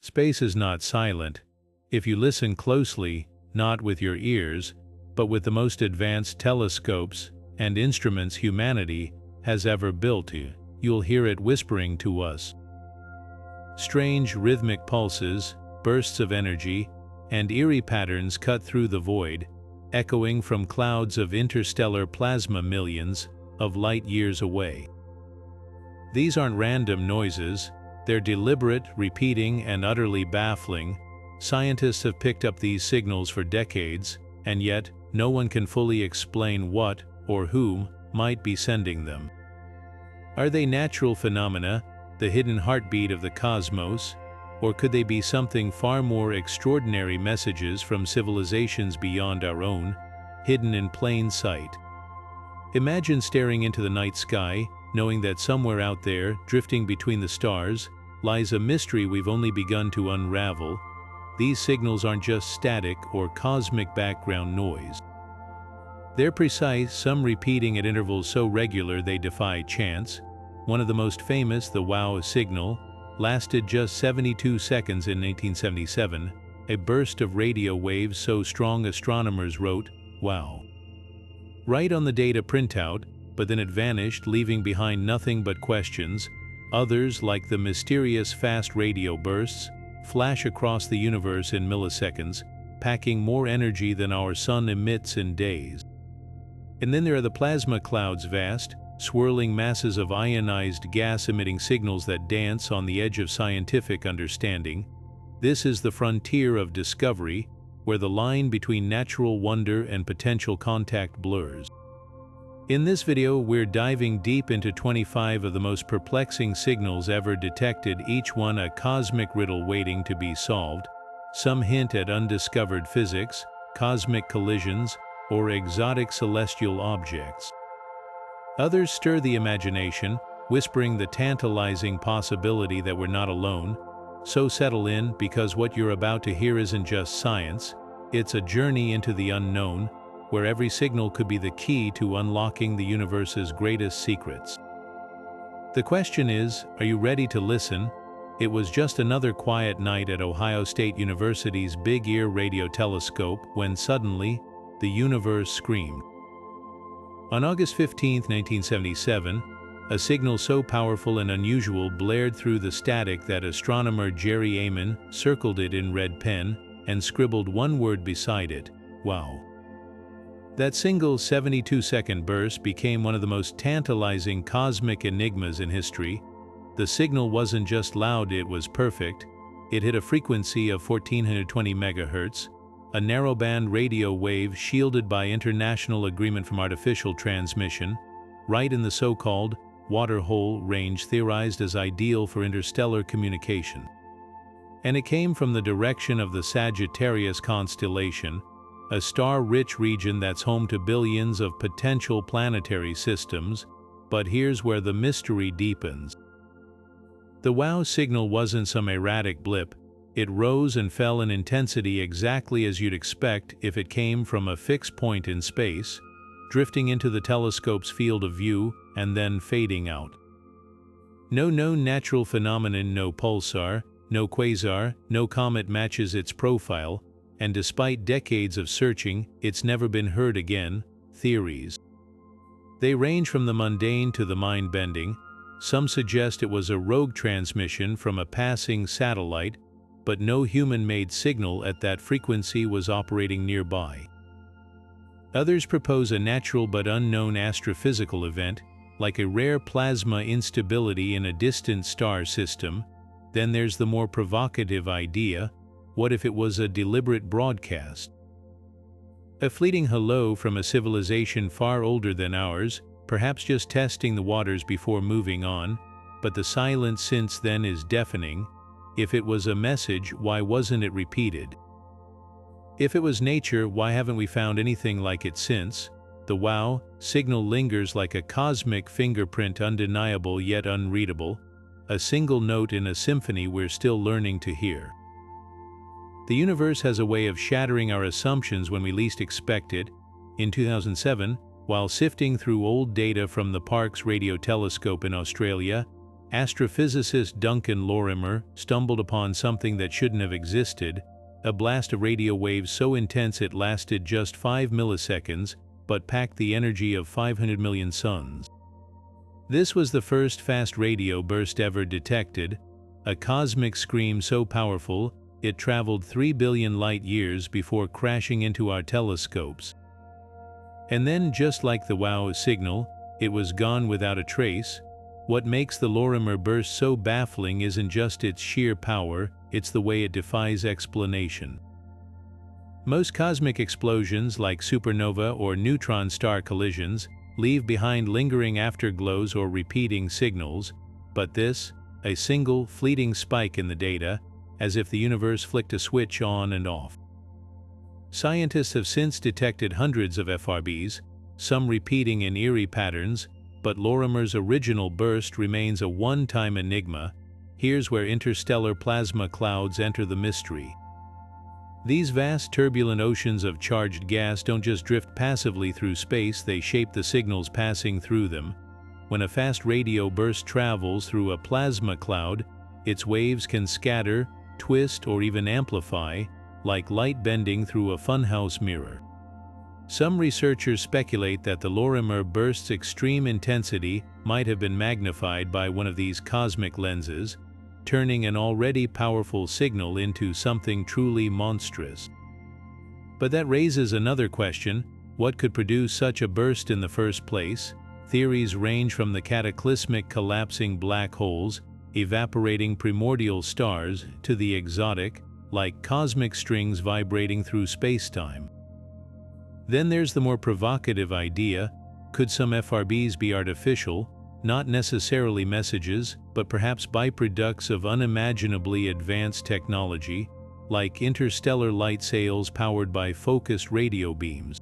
Space is not silent. If you listen closely, not with your ears, but with the most advanced telescopes and instruments humanity has ever built, you'll hear it whispering to us. Strange rhythmic pulses, bursts of energy, and eerie patterns cut through the void, echoing from clouds of interstellar plasma millions of light years away. These aren't random noises, they're deliberate, repeating, and utterly baffling. Scientists have picked up these signals for decades, and yet no one can fully explain what or whom might be sending them. Are they natural phenomena, the hidden heartbeat of the cosmos, or could they be something far more extraordinary, messages from civilizations beyond our own, hidden in plain sight? Imagine staring into the night sky, knowing that somewhere out there, drifting between the stars, lies a mystery we've only begun to unravel. These signals aren't just static or cosmic background noise. They're precise, some repeating at intervals so regular they defy chance. One of the most famous, the WOW signal, lasted just 72 seconds in 1977, a burst of radio waves so strong astronomers wrote, "Wow," right on the data printout, but then it vanished, leaving behind nothing but questions. Others, like the mysterious fast radio bursts, flash across the universe in milliseconds, packing more energy than our sun emits in days. And then there are the plasma clouds, vast, swirling masses of ionized gas emitting signals that dance on the edge of scientific understanding. This is the frontier of discovery, where the line between natural wonder and potential contact blurs. In this video, we're diving deep into 25 of the most perplexing signals ever detected, each one a cosmic riddle waiting to be solved. Some hint at undiscovered physics, cosmic collisions, or exotic celestial objects. Others stir the imagination, whispering the tantalizing possibility that we're not alone. So settle in, because what you're about to hear isn't just science, it's a journey into the unknown, where every signal could be the key to unlocking the universe's greatest secrets. The question is, are you ready to listen? It was just another quiet night at Ohio State University's Big Ear radio telescope when suddenly, the universe screamed. On August 15, 1977, a signal so powerful and unusual blared through the static that astronomer Jerry Amon circled it in red pen and scribbled one word beside it: "Wow." That single 72-second burst became one of the most tantalizing cosmic enigmas in history. The signal wasn't just loud, it was perfect. It hit a frequency of 1420 MHz, a narrowband radio wave shielded by international agreement from artificial transmission, right in the so-called waterhole range theorized as ideal for interstellar communication. And it came from the direction of the Sagittarius constellation, a star-rich region that's home to billions of potential planetary systems. But here's where the mystery deepens. The WOW signal wasn't some erratic blip. It rose and fell in intensity exactly as you'd expect if it came from a fixed point in space, drifting into the telescope's field of view and then fading out. No known natural phenomenon, no pulsar, no quasar, no comet matches its profile, and despite decades of searching, it's never been heard again. Theories. They range from the mundane to the mind-bending. Some suggest it was a rogue transmission from a passing satellite, but no human-made signal at that frequency was operating nearby. Others propose a natural but unknown astrophysical event, like a rare plasma instability in a distant star system. Then there's the more provocative idea: what if it was a deliberate broadcast? A fleeting hello from a civilization far older than ours, perhaps just testing the waters before moving on, but the silence since then is deafening. If it was a message, why wasn't it repeated? If it was nature, why haven't we found anything like it since? The WOW signal lingers like a cosmic fingerprint, undeniable yet unreadable, a single note in a symphony we're still learning to hear. The universe has a way of shattering our assumptions when we least expect it. In 2007, while sifting through old data from the Parkes radio telescope in Australia, astrophysicist Duncan Lorimer stumbled upon something that shouldn't have existed, a blast of radio waves so intense it lasted just 5 milliseconds, but packed the energy of 500 million suns. This was the first fast radio burst ever detected, a cosmic scream so powerful it traveled 3 billion light-years before crashing into our telescopes. And then, just like the WOW signal, it was gone without a trace. What makes the Lorimer burst so baffling isn't just its sheer power, it's the way it defies explanation. Most cosmic explosions, like supernova or neutron star collisions, leave behind lingering afterglows or repeating signals, but this, a single, fleeting spike in the data, as if the universe flicked a switch on and off. Scientists have since detected hundreds of FRBs, some repeating in eerie patterns, but Lorimer's original burst remains a one-time enigma. Here's where interstellar plasma clouds enter the mystery. These vast turbulent oceans of charged gas don't just drift passively through space, they shape the signals passing through them. When a fast radio burst travels through a plasma cloud, its waves can scatter, twist, or even amplify, like light bending through a funhouse mirror. Some researchers speculate that the Lorimer burst's extreme intensity might have been magnified by one of these cosmic lenses, turning an already powerful signal into something truly monstrous. But that raises another question: what could produce such a burst in the first place? Theories range from the cataclysmic collapsing black holes, evaporating primordial stars, to the exotic, like cosmic strings vibrating through space-time. Then there's the more provocative idea: could some FRBs be artificial, not necessarily messages, but perhaps byproducts of unimaginably advanced technology, like interstellar light sails powered by focused radio beams?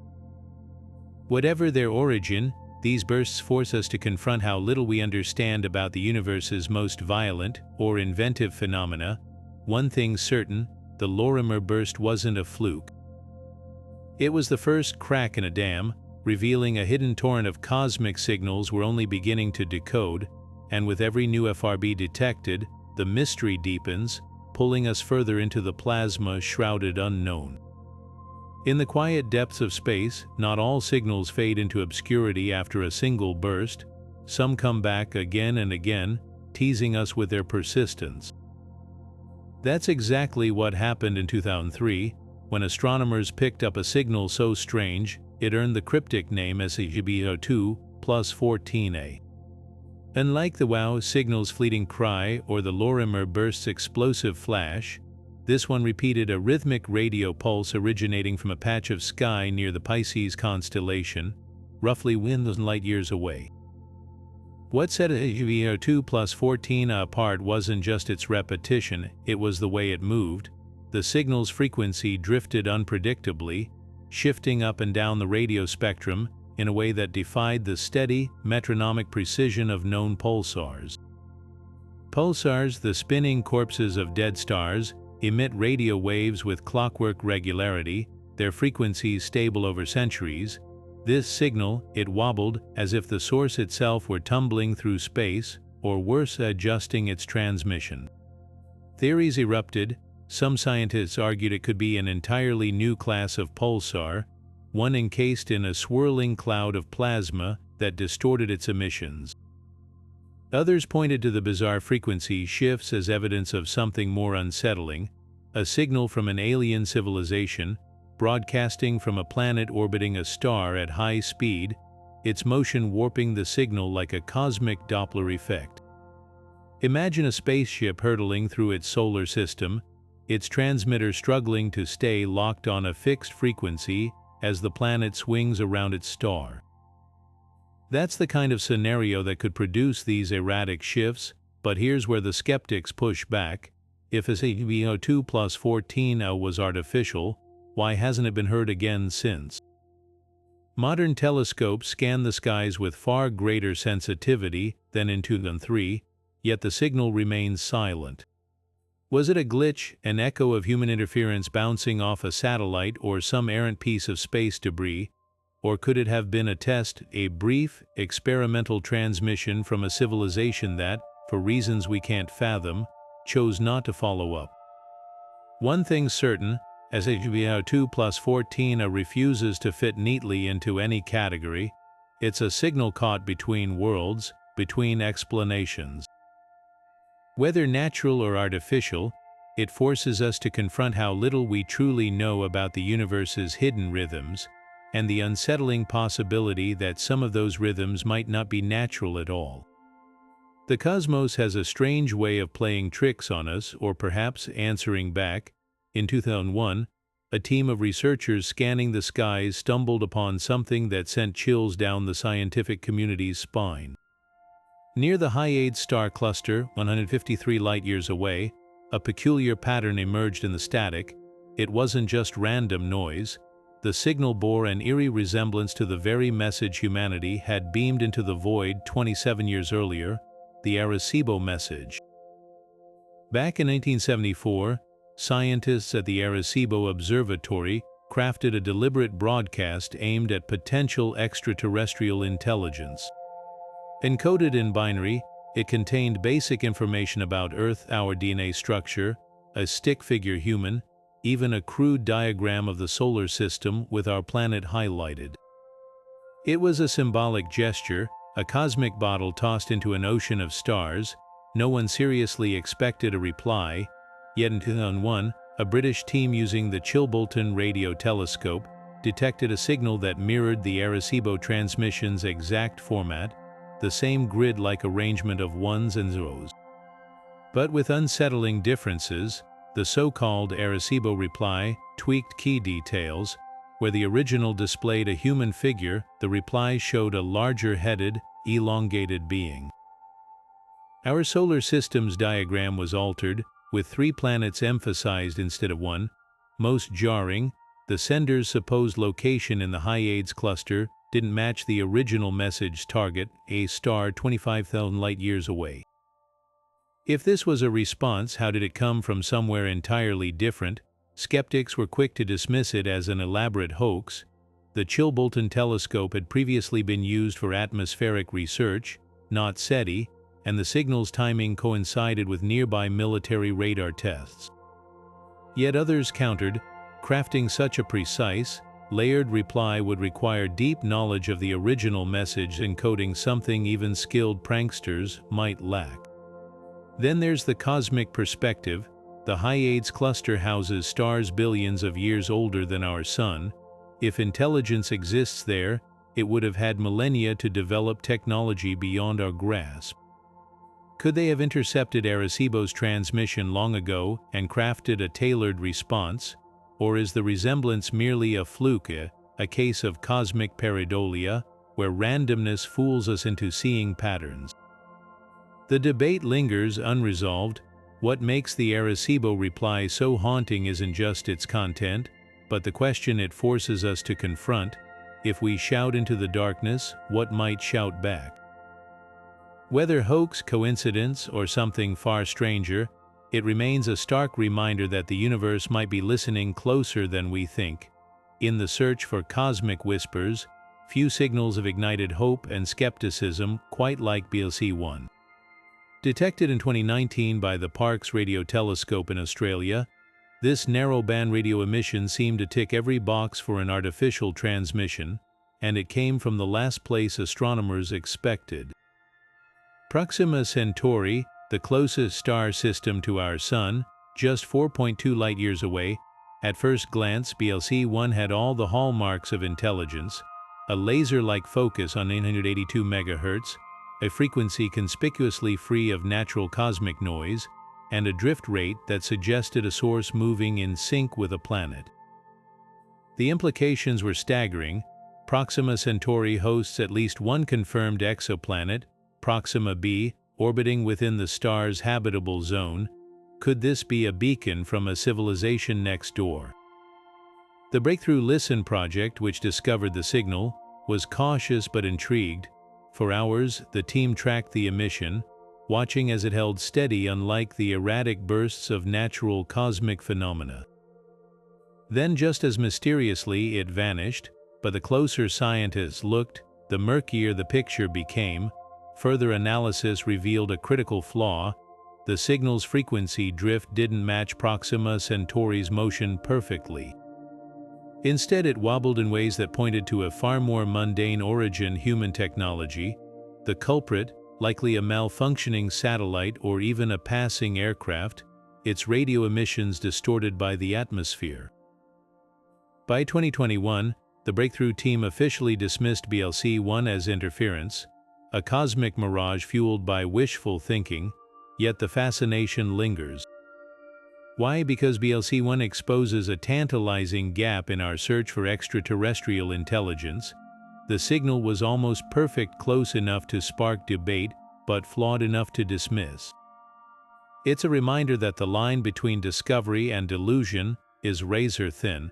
Whatever their origin, these bursts force us to confront how little we understand about the universe's most violent or inventive phenomena. One thing's certain: the Lorimer burst wasn't a fluke. It was the first crack in a dam, revealing a hidden torrent of cosmic signals we're only beginning to decode, and with every new FRB detected, the mystery deepens, pulling us further into the plasma-shrouded unknown. In the quiet depths of space, not all signals fade into obscurity after a single burst. Some come back again and again, teasing us with their persistence. That's exactly what happened in 2003, when astronomers picked up a signal so strange it earned the cryptic name SHGb02+14a. Unlike the WOW signal's fleeting cry or the Lorimer burst's explosive flash, this one repeated a rhythmic radio pulse originating from a patch of sky near the Pisces constellation, roughly 1,000 light-years away. What set SHGb02+14a apart wasn't just its repetition, it was the way it moved. The signal's frequency drifted unpredictably, shifting up and down the radio spectrum in a way that defied the steady, metronomic precision of known pulsars. Pulsars, the spinning corpses of dead stars, emit radio waves with clockwork regularity, their frequencies stable over centuries. This signal, it wobbled as if the source itself were tumbling through space, or worse, adjusting its transmission. Theories erupted. Some scientists argued it could be an entirely new class of pulsar, one encased in a swirling cloud of plasma that distorted its emissions. Others pointed to the bizarre frequency shifts as evidence of something more unsettling, a signal from an alien civilization, broadcasting from a planet orbiting a star at high speed, its motion warping the signal like a cosmic Doppler effect. Imagine a spaceship hurtling through its solar system, its transmitter struggling to stay locked on a fixed frequency as the planet swings around its star. That's the kind of scenario that could produce these erratic shifts, but here's where the skeptics push back. If SHGb02+14a was artificial, why hasn't it been heard again since? Modern telescopes scan the skies with far greater sensitivity than in 2003, yet the signal remains silent. Was it a glitch, an echo of human interference bouncing off a satellite or some errant piece of space debris? Or could it have been a test, a brief, experimental transmission from a civilization that, for reasons we can't fathom, chose not to follow up. One thing's certain, SHGb02+14a refuses to fit neatly into any category. It's a signal caught between worlds, between explanations. Whether natural or artificial, it forces us to confront how little we truly know about the universe's hidden rhythms, and the unsettling possibility that some of those rhythms might not be natural at all. The cosmos has a strange way of playing tricks on us, or perhaps answering back. In 2001, a team of researchers scanning the skies stumbled upon something that sent chills down the scientific community's spine. Near the Hyades star cluster, 153 light-years away, a peculiar pattern emerged in the static. It wasn't just random noise. The signal bore an eerie resemblance to the very message humanity had beamed into the void 27 years earlier, the Arecibo Message. Back in 1974, scientists at the Arecibo Observatory crafted a deliberate broadcast aimed at potential extraterrestrial intelligence. Encoded in binary, it contained basic information about Earth, our DNA structure, a stick-figure human, even a crude diagram of the solar system with our planet highlighted. It was a symbolic gesture, a cosmic bottle tossed into an ocean of stars. No one seriously expected a reply, yet in 2001, a British team using the Chilbolton radio telescope detected a signal that mirrored the Arecibo transmission's exact format, the same grid-like arrangement of ones and zeros. But with unsettling differences, the so-called Arecibo reply tweaked key details. Where the original displayed a human figure, the reply showed a larger-headed, elongated being. Our solar system's diagram was altered, with 3 planets emphasized instead of 1. Most jarring, the sender's supposed location in the Hyades cluster didn't match the original message target, a star 25,000 light-years away. If this was a response, how did it come from somewhere entirely different? Skeptics were quick to dismiss it as an elaborate hoax. The Chilbolton telescope had previously been used for atmospheric research, not SETI, and the signal's timing coincided with nearby military radar tests. Yet others countered, crafting such a precise, layered reply would require deep knowledge of the original message, encoding something even skilled pranksters might lack. Then there's the cosmic perspective. The Hyades cluster houses stars billions of years older than our Sun. If intelligence exists there, it would have had millennia to develop technology beyond our grasp. Could they have intercepted Arecibo's transmission long ago and crafted a tailored response? Or is the resemblance merely a fluke, a case of cosmic pareidolia, where randomness fools us into seeing patterns? The debate lingers unresolved. What makes the Arecibo reply so haunting isn't just its content, but the question it forces us to confront. If we shout into the darkness, what might shout back? Whether hoax, coincidence, or something far stranger, it remains a stark reminder that the universe might be listening closer than we think. In the search for cosmic whispers, few signals have ignited hope and skepticism quite like BLC1. Detected in 2019 by the Parkes Radio Telescope in Australia, this narrow-band radio emission seemed to tick every box for an artificial transmission, and it came from the last place astronomers expected. Proxima Centauri, the closest star system to our Sun, just 4.2 light-years away, at first glance BLC1 had all the hallmarks of intelligence: a laser-like focus on 982 MHz, a frequency conspicuously free of natural cosmic noise, and a drift rate that suggested a source moving in sync with a planet. The implications were staggering. Proxima Centauri hosts at least one confirmed exoplanet, Proxima b, orbiting within the star's habitable zone. Could this be a beacon from a civilization next door? The Breakthrough Listen project, which discovered the signal, was cautious but intrigued. For hours, the team tracked the emission, watching as it held steady unlike the erratic bursts of natural cosmic phenomena. Then, just as mysteriously, it vanished, but the closer scientists looked, the murkier the picture became. further analysis revealed a critical flaw. The signal's frequency drift didn't match Proxima Centauri's motion perfectly. Instead, it wobbled in ways that pointed to a far more mundane origin: human technology. The culprit, likely a malfunctioning satellite or even a passing aircraft, its radio emissions distorted by the atmosphere. By 2021, the breakthrough team officially dismissed BLC1 as interference, a cosmic mirage fueled by wishful thinking, yet the fascination lingers. Why? Because BLC1 exposes a tantalizing gap in our search for extraterrestrial intelligence. The signal was almost perfect, close enough to spark debate, but flawed enough to dismiss. It's a reminder that the line between discovery and delusion is razor thin,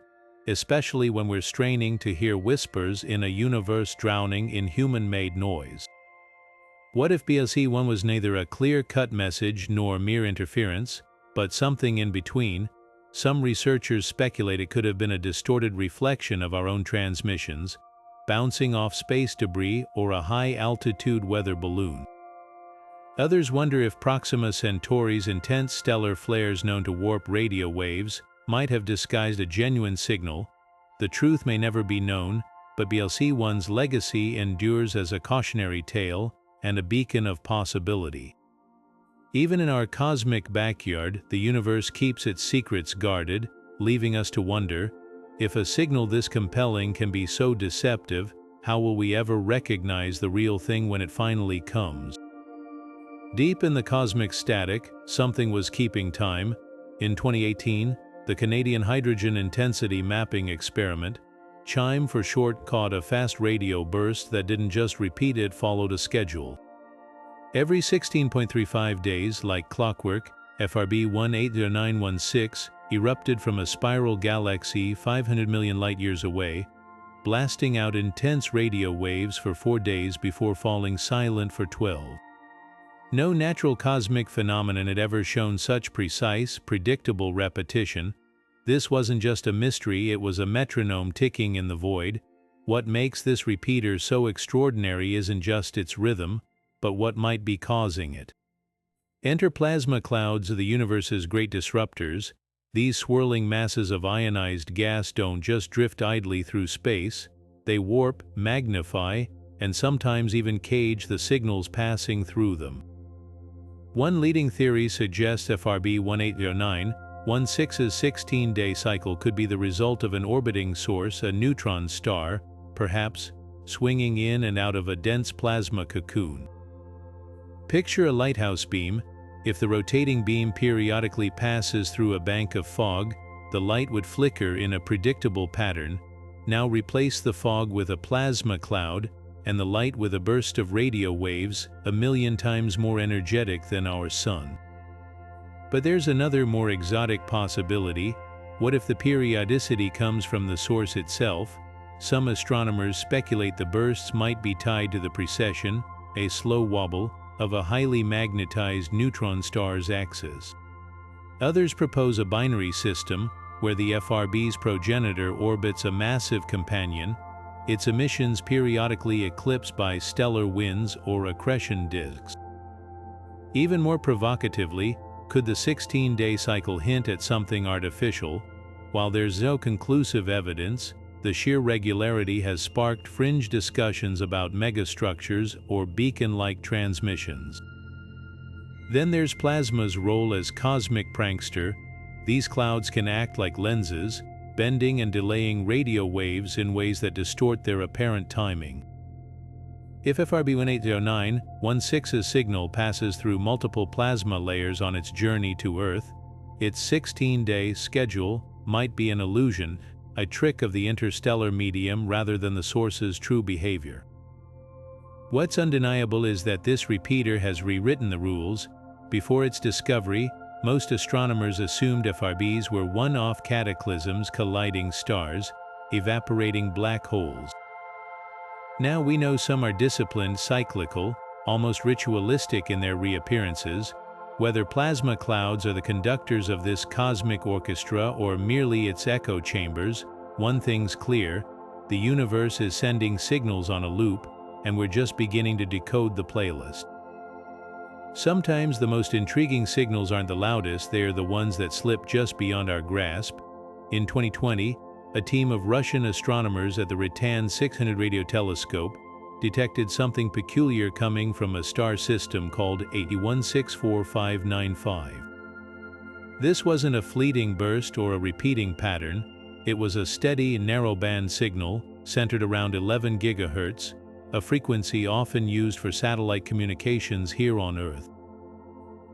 especially when we're straining to hear whispers in a universe drowning in human-made noise. What if BLC1 was neither a clear-cut message nor mere interference, but something in between? Some researchers speculate it could have been a distorted reflection of our own transmissions, bouncing off space debris or a high-altitude weather balloon. Others wonder if Proxima Centauri's intense stellar flares known to warp radio waves might have disguised a genuine signal. The truth may never be known, but BLC1's legacy endures as a cautionary tale and a beacon of possibility. Even in our cosmic backyard, the universe keeps its secrets guarded, leaving us to wonder, if a signal this compelling can be so deceptive, how will we ever recognize the real thing when it finally comes? Deep in the cosmic static, something was keeping time. In 2018, the Canadian Hydrogen Intensity Mapping Experiment, CHIME for short, caught a fast radio burst that didn't just repeat, it followed a schedule. Every 16.35 days, like clockwork, FRB 180916 erupted from a spiral galaxy 500 million light-years away, blasting out intense radio waves for 4 days before falling silent for 12. No natural cosmic phenomenon had ever shown such precise, predictable repetition. This wasn't just a mystery, it was a metronome ticking in the void. What makes this repeater so extraordinary isn't just its rhythm, but what might be causing it. Enter plasma clouds, the universe's great disruptors. These swirling masses of ionized gas don't just drift idly through space, they warp, magnify, and sometimes even cage the signals passing through them. One leading theory suggests FRB 180916's 16-day cycle could be the result of an orbiting source, a neutron star, perhaps, swinging in and out of a dense plasma cocoon. Picture a lighthouse beam. If the rotating beam periodically passes through a bank of fog, the light would flicker in a predictable pattern. Now replace the fog with a plasma cloud, and the light with a burst of radio waves, 1,000,000 times more energetic than our sun. But there's another, more exotic possibility. What if the periodicity comes from the source itself? Some astronomers speculate the bursts might be tied to the precession, a slow wobble, of a highly magnetized neutron star's axis. Others propose a binary system, where the FRB's progenitor orbits a massive companion, its emissions periodically eclipsed by stellar winds or accretion disks. Even more provocatively, could the 16-day cycle hint at something artificial? While there's no conclusive evidence, the sheer regularity has sparked fringe discussions about megastructures or beacon-like transmissions. Then there's plasma's role as cosmic prankster. These clouds can act like lenses, bending and delaying radio waves in ways that distort their apparent timing. If FRB 180916's signal passes through multiple plasma layers on its journey to Earth, its 16-day schedule might be an illusion, a trick of the interstellar medium rather than the source's true behavior. What's undeniable is that this repeater has rewritten the rules. Before its discovery, most astronomers assumed FRBs were one-off cataclysms, colliding stars, evaporating black holes. Now we know some are disciplined, cyclical, almost ritualistic in their reappearances. Whether plasma clouds are the conductors of this cosmic orchestra or merely its echo chambers, one thing's clear: the universe is sending signals on a loop, and we're just beginning to decode the playlist. Sometimes the most intriguing signals aren't the loudest, they are the ones that slip just beyond our grasp. In 2020, a team of Russian astronomers at the Ratan 600 radio telescope detected something peculiar coming from a star system called 81645995. This wasn't a fleeting burst or a repeating pattern, it was a steady, narrowband signal centered around 11 GHz, a frequency often used for satellite communications here on Earth.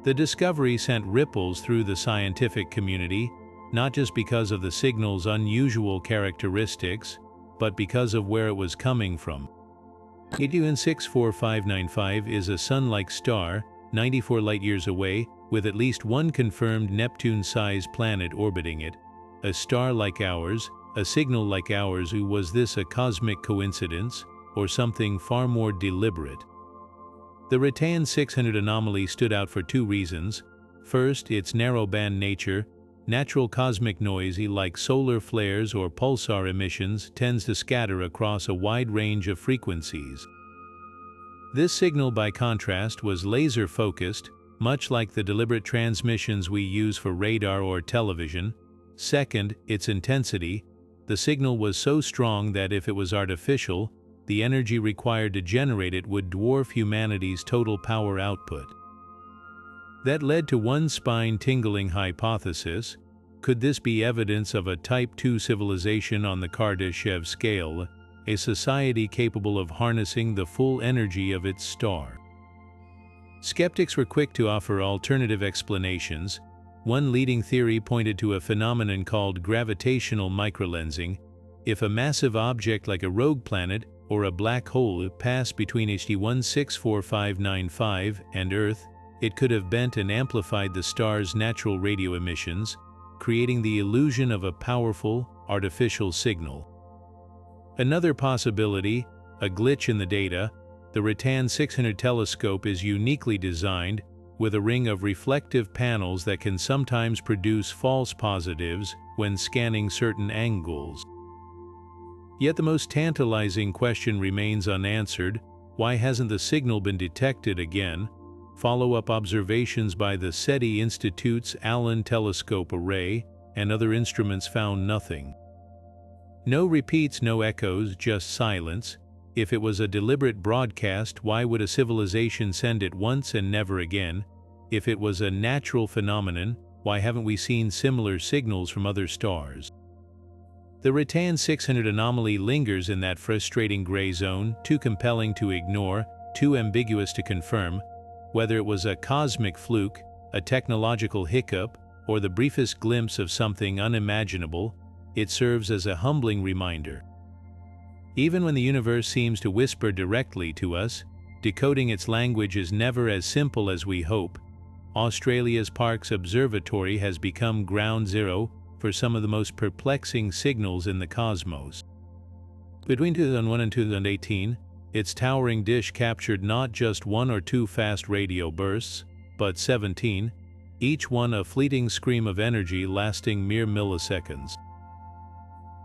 The discovery sent ripples through the scientific community, not just because of the signal's unusual characteristics, but because of where it was coming from. 81645995 is a Sun-like star, 94 light-years away, with at least one confirmed Neptune-sized planet orbiting it. A star like ours, a signal like ours. Was this a cosmic coincidence, or something far more deliberate? The Ratan 600 anomaly stood out for two reasons. First, its narrow-band nature. Natural cosmic noise, like solar flares or pulsar emissions, tends to scatter across a wide range of frequencies. This signal, by contrast, was laser-focused, much like the deliberate transmissions we use for radar or television. Second, its intensity. The signal was so strong that if it was artificial, the energy required to generate it would dwarf humanity's total power output. That led to one spine-tingling hypothesis. Could this be evidence of a Type II civilization on the Kardashev scale, a society capable of harnessing the full energy of its star? Skeptics were quick to offer alternative explanations. One leading theory pointed to a phenomenon called gravitational microlensing. If a massive object like a rogue planet or a black hole passed between HD1645995 and Earth, it could have bent and amplified the star's natural radio emissions, creating the illusion of a powerful, artificial signal. Another possibility, a glitch in the data. The Ratan 600 telescope is uniquely designed, with a ring of reflective panels that can sometimes produce false positives when scanning certain angles. Yet the most tantalizing question remains unanswered: why hasn't the signal been detected again? Follow-up observations by the SETI Institute's Allen Telescope Array and other instruments found nothing. No repeats, no echoes, just silence. If it was a deliberate broadcast, why would a civilization send it once and never again? If it was a natural phenomenon, why haven't we seen similar signals from other stars? The Ratan 600 anomaly lingers in that frustrating gray zone, too compelling to ignore, too ambiguous to confirm. Whether it was a cosmic fluke, a technological hiccup, or the briefest glimpse of something unimaginable, it serves as a humbling reminder. Even when the universe seems to whisper directly to us, decoding its language is never as simple as we hope. Australia's Parkes Observatory has become ground zero for some of the most perplexing signals in the cosmos. Between 2001 and 2018, its towering dish captured not just one or two fast radio bursts, but 17, each one a fleeting scream of energy lasting mere milliseconds.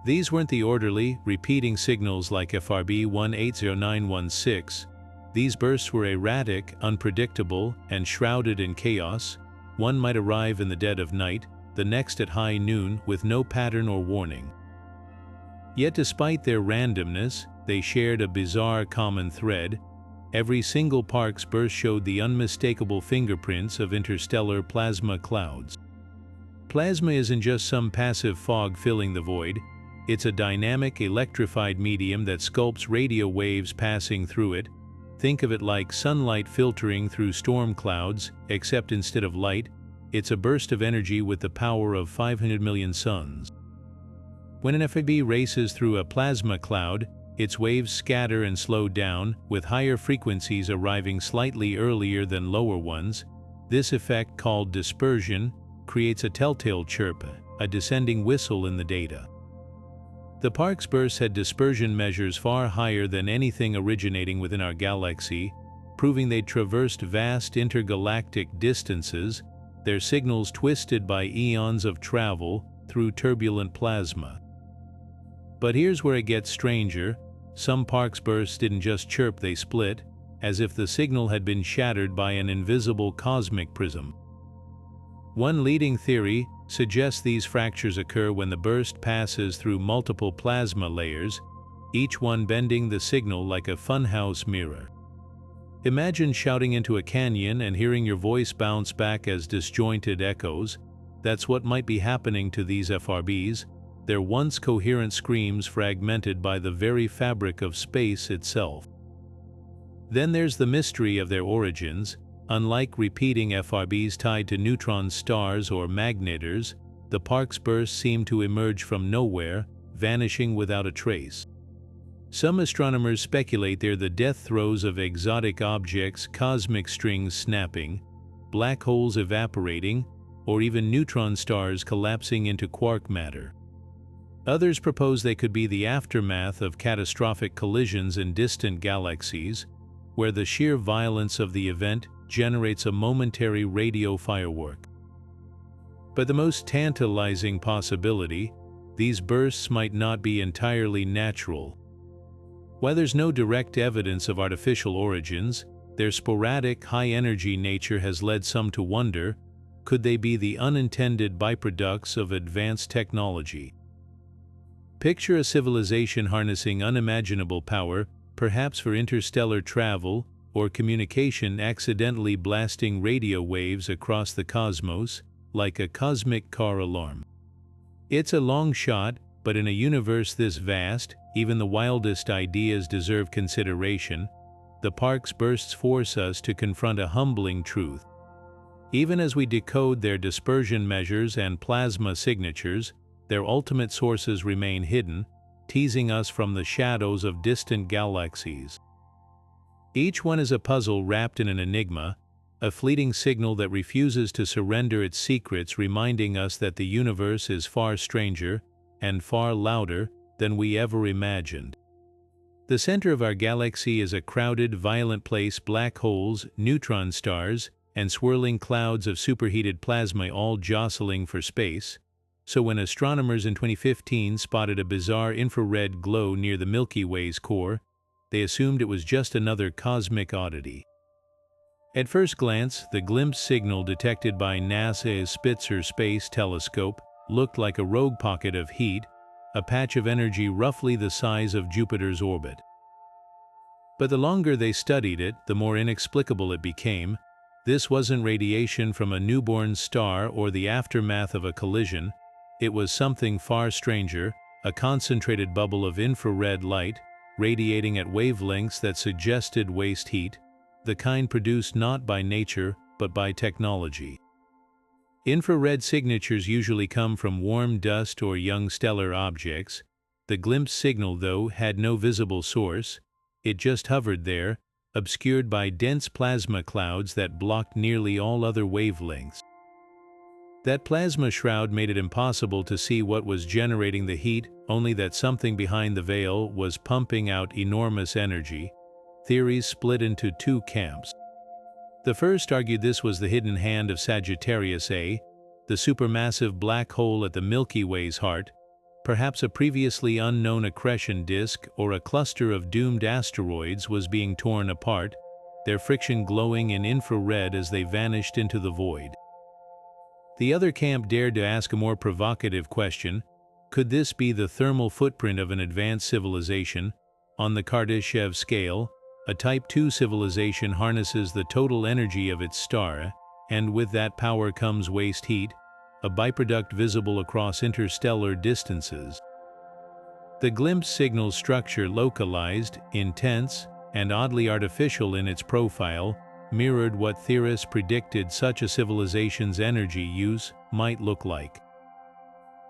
These weren't the orderly, repeating signals like FRB 180916. These bursts were erratic, unpredictable, and shrouded in chaos. One might arrive in the dead of night, the next at high noon, with no pattern or warning. Yet despite their randomness, they shared a bizarre common thread. Every single Parkes burst showed the unmistakable fingerprints of interstellar plasma clouds. Plasma isn't just some passive fog filling the void. It's a dynamic, electrified medium that sculpts radio waves passing through it. Think of it like sunlight filtering through storm clouds, except instead of light, it's a burst of energy with the power of 500 million suns. When an FRB races through a plasma cloud, its waves scatter and slow down, with higher frequencies arriving slightly earlier than lower ones. This effect, called dispersion, creates a telltale chirp, a descending whistle in the data. The Parkes bursts had dispersion measures far higher than anything originating within our galaxy, proving they'd traversed vast intergalactic distances, their signals twisted by eons of travel through turbulent plasma. But here's where it gets stranger. some Parkes bursts didn't just chirp, they split, as if the signal had been shattered by an invisible cosmic prism. One leading theory suggests these fractures occur when the burst passes through multiple plasma layers, each one bending the signal like a funhouse mirror. Imagine shouting into a canyon and hearing your voice bounce back as disjointed echoes. That's what might be happening to these FRBs, their once coherent screams fragmented by the very fabric of space itself. Then there's the mystery of their origins. Unlike repeating FRBs tied to neutron stars or magnetars, the Parkes bursts seem to emerge from nowhere, vanishing without a trace. Some astronomers speculate they're the death throes of exotic objects, cosmic strings snapping, black holes evaporating, or even neutron stars collapsing into quark matter. Others propose they could be the aftermath of catastrophic collisions in distant galaxies, where the sheer violence of the event generates a momentary radio firework. But the most tantalizing possibility, these bursts might not be entirely natural. While there's no direct evidence of artificial origins, their sporadic, high-energy nature has led some to wonder, could they be the unintended byproducts of advanced technology? Picture a civilization harnessing unimaginable power, perhaps for interstellar travel or communication, accidentally blasting radio waves across the cosmos, like a cosmic car alarm. It's a long shot, but in a universe this vast, even the wildest ideas deserve consideration. The Parkes bursts force us to confront a humbling truth. Even as we decode their dispersion measures and plasma signatures, their ultimate sources remain hidden, teasing us from the shadows of distant galaxies. Each one is a puzzle wrapped in an enigma, a fleeting signal that refuses to surrender its secrets, reminding us that the universe is far stranger and far louder than we ever imagined. The center of our galaxy is a crowded, violent place, black holes, neutron stars, and swirling clouds of superheated plasma all jostling for space. So when astronomers in 2015 spotted a bizarre infrared glow near the Milky Way's core, they assumed it was just another cosmic oddity. At first glance, the glimpse signal detected by NASA's Spitzer Space Telescope looked like a rogue pocket of heat, a patch of energy roughly the size of Jupiter's orbit. But the longer they studied it, the more inexplicable it became. This wasn't radiation from a newborn star or the aftermath of a collision. It was something far stranger, a concentrated bubble of infrared light, radiating at wavelengths that suggested waste heat, the kind produced not by nature but by technology. Infrared signatures usually come from warm dust or young stellar objects. The glimpse signal, though, had no visible source. It just hovered there, obscured by dense plasma clouds that blocked nearly all other wavelengths. That plasma shroud made it impossible to see what was generating the heat, only that something behind the veil was pumping out enormous energy. Theories split into two camps. The first argued this was the hidden hand of Sagittarius A, the supermassive black hole at the Milky Way's heart, perhaps a previously unknown accretion disk or a cluster of doomed asteroids was being torn apart, their friction glowing in infrared as they vanished into the void. The other camp dared to ask a more provocative question: could this be the thermal footprint of an advanced civilization? On the Kardashev scale, a Type II civilization harnesses the total energy of its star, and with that power comes waste heat, a byproduct visible across interstellar distances. The glimpse signal structure, localized, intense, and oddly artificial in its profile, mirrored what theorists predicted such a civilization's energy use might look like.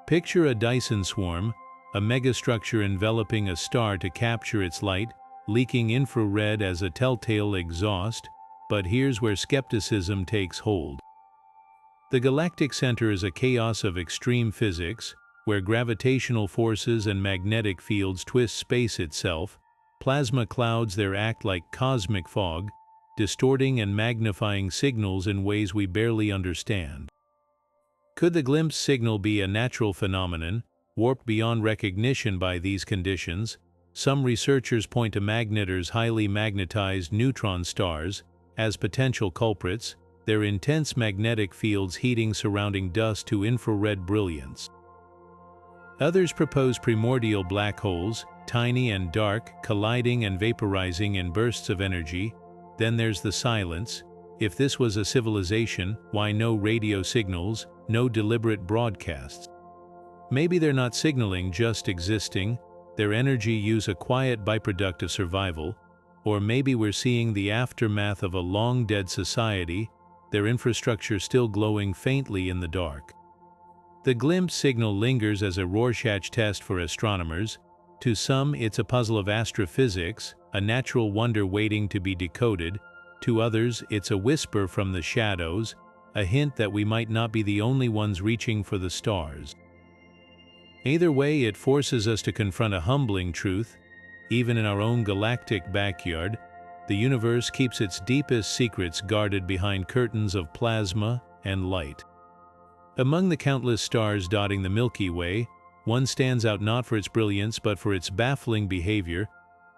Picture a Dyson swarm, a megastructure enveloping a star to capture its light, leaking infrared as a telltale exhaust, but here's where skepticism takes hold. The galactic center is a chaos of extreme physics, where gravitational forces and magnetic fields twist space itself. Plasma clouds there act like cosmic fog, distorting and magnifying signals in ways we barely understand. Could the glimpse signal be a natural phenomenon, warped beyond recognition by these conditions? some researchers point to magnetars, highly magnetized neutron stars, as potential culprits, their intense magnetic fields heating surrounding dust to infrared brilliance. Others propose primordial black holes, tiny and dark, colliding and vaporizing in bursts of energy. Then there's the silence. If this was a civilization, why no radio signals, no deliberate broadcasts? Maybe they're not signaling, just existing. Their energy use a quiet byproduct of survival. Or maybe we're seeing the aftermath of a long-dead society, their infrastructure still glowing faintly in the dark. The glimpse signal lingers as a Rorschach test for astronomers. To some, it's a puzzle of astrophysics, a natural wonder waiting to be decoded. To others, it's a whisper from the shadows, a hint that we might not be the only ones reaching for the stars. Either way, it forces us to confront a humbling truth. Even in our own galactic backyard, the universe keeps its deepest secrets guarded behind curtains of plasma and light. Among the countless stars dotting the Milky Way, one stands out not for its brilliance but for its baffling behavior.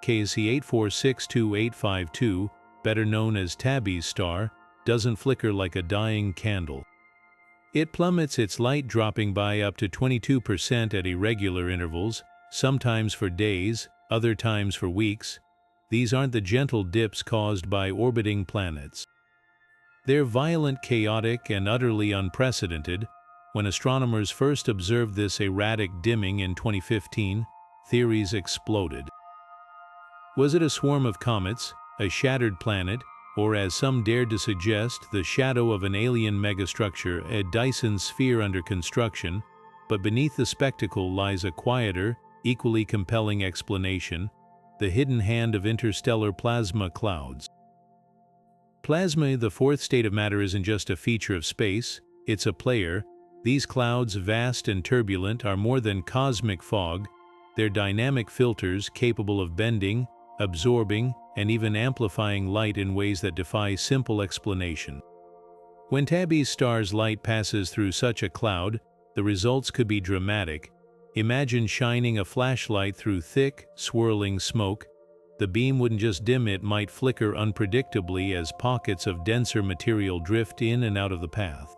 KC 8462852, better known as Tabby's star, doesn't flicker like a dying candle. It plummets, its light dropping by up to 22% at irregular intervals, sometimes for days, other times for weeks. These aren't the gentle dips caused by orbiting planets. They're violent, chaotic, and utterly unprecedented. When astronomers first observed this erratic dimming in 2015, theories exploded. Was it a swarm of comets, a shattered planet, or, as some dared to suggest, the shadow of an alien megastructure, a Dyson sphere under construction? But beneath the spectacle lies a quieter, equally compelling explanation: the hidden hand of interstellar plasma clouds. Plasma, the fourth state of matter, isn't just a feature of space, it's a player. These clouds, vast and turbulent, are more than cosmic fog. They're dynamic filters capable of bending, absorbing, and even amplifying light in ways that defy simple explanation. When Tabby's star's light passes through such a cloud, the results could be dramatic. Imagine shining a flashlight through thick, swirling smoke. The beam wouldn't just dim, it might flicker unpredictably as pockets of denser material drift in and out of the path.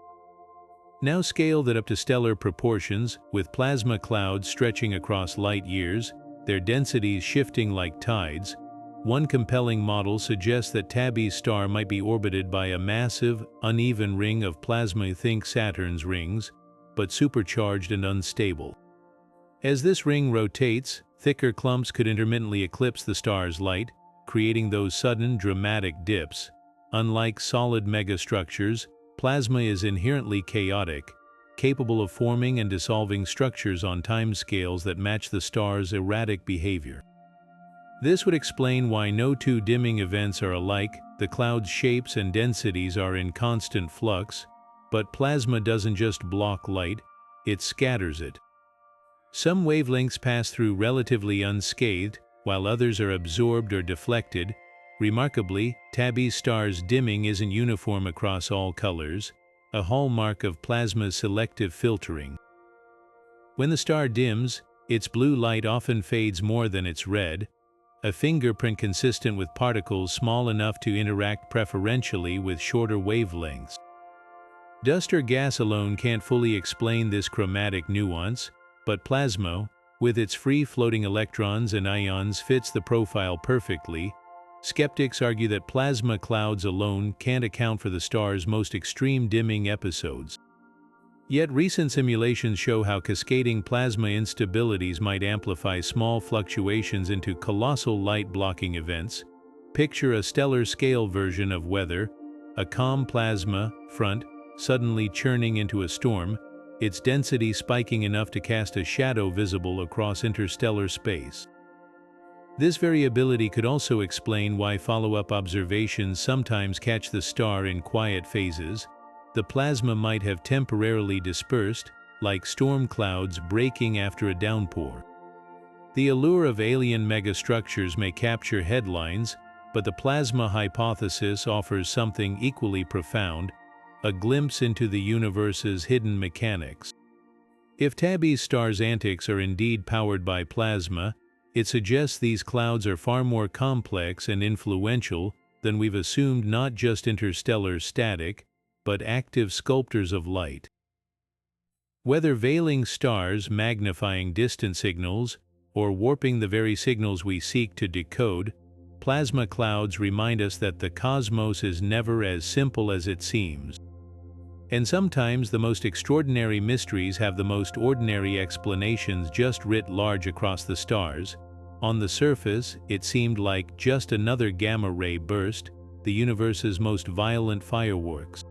Now scale that up to stellar proportions, with plasma clouds stretching across light years, their densities shifting like tides. One compelling model suggests that Tabby's star might be orbited by a massive, uneven ring of plasma, think Saturn's rings, but supercharged and unstable. As this ring rotates, thicker clumps could intermittently eclipse the star's light, creating those sudden, dramatic dips. Unlike solid megastructures, plasma is inherently chaotic, capable of forming and dissolving structures on timescales that match the star's erratic behavior. This would explain why no two dimming events are alike. The cloud's shapes and densities are in constant flux, but plasma doesn't just block light, it scatters it. Some wavelengths pass through relatively unscathed, while others are absorbed or deflected. Remarkably, Tabby's star's dimming isn't uniform across all colors, a hallmark of plasma's selective filtering. When the star dims, its blue light often fades more than its red, a fingerprint consistent with particles small enough to interact preferentially with shorter wavelengths. Dust or gas alone can't fully explain this chromatic nuance, but plasma, with its free-floating electrons and ions, fits the profile perfectly. Skeptics argue that plasma clouds alone can't account for the star's most extreme dimming episodes. Yet recent simulations show how cascading plasma instabilities might amplify small fluctuations into colossal light-blocking events. Picture a stellar-scale version of weather, a calm plasma front suddenly churning into a storm, its density spiking enough to cast a shadow visible across interstellar space. This variability could also explain why follow-up observations sometimes catch the star in quiet phases. The plasma might have temporarily dispersed, like storm clouds breaking after a downpour. The allure of alien megastructures may capture headlines, but the plasma hypothesis offers something equally profound: a glimpse into the universe's hidden mechanics. If Tabby's star's antics are indeed powered by plasma, It suggests these clouds are far more complex and influential than we've assumed, not just interstellar static, but active sculptors of light. Whether veiling stars, magnifying distant signals, or warping the very signals we seek to decode, plasma clouds remind us that the cosmos is never as simple as it seems. And sometimes the most extraordinary mysteries have the most ordinary explanations just writ large across the stars. On the surface, it seemed like just another gamma-ray burst, the universe's most violent fireworks.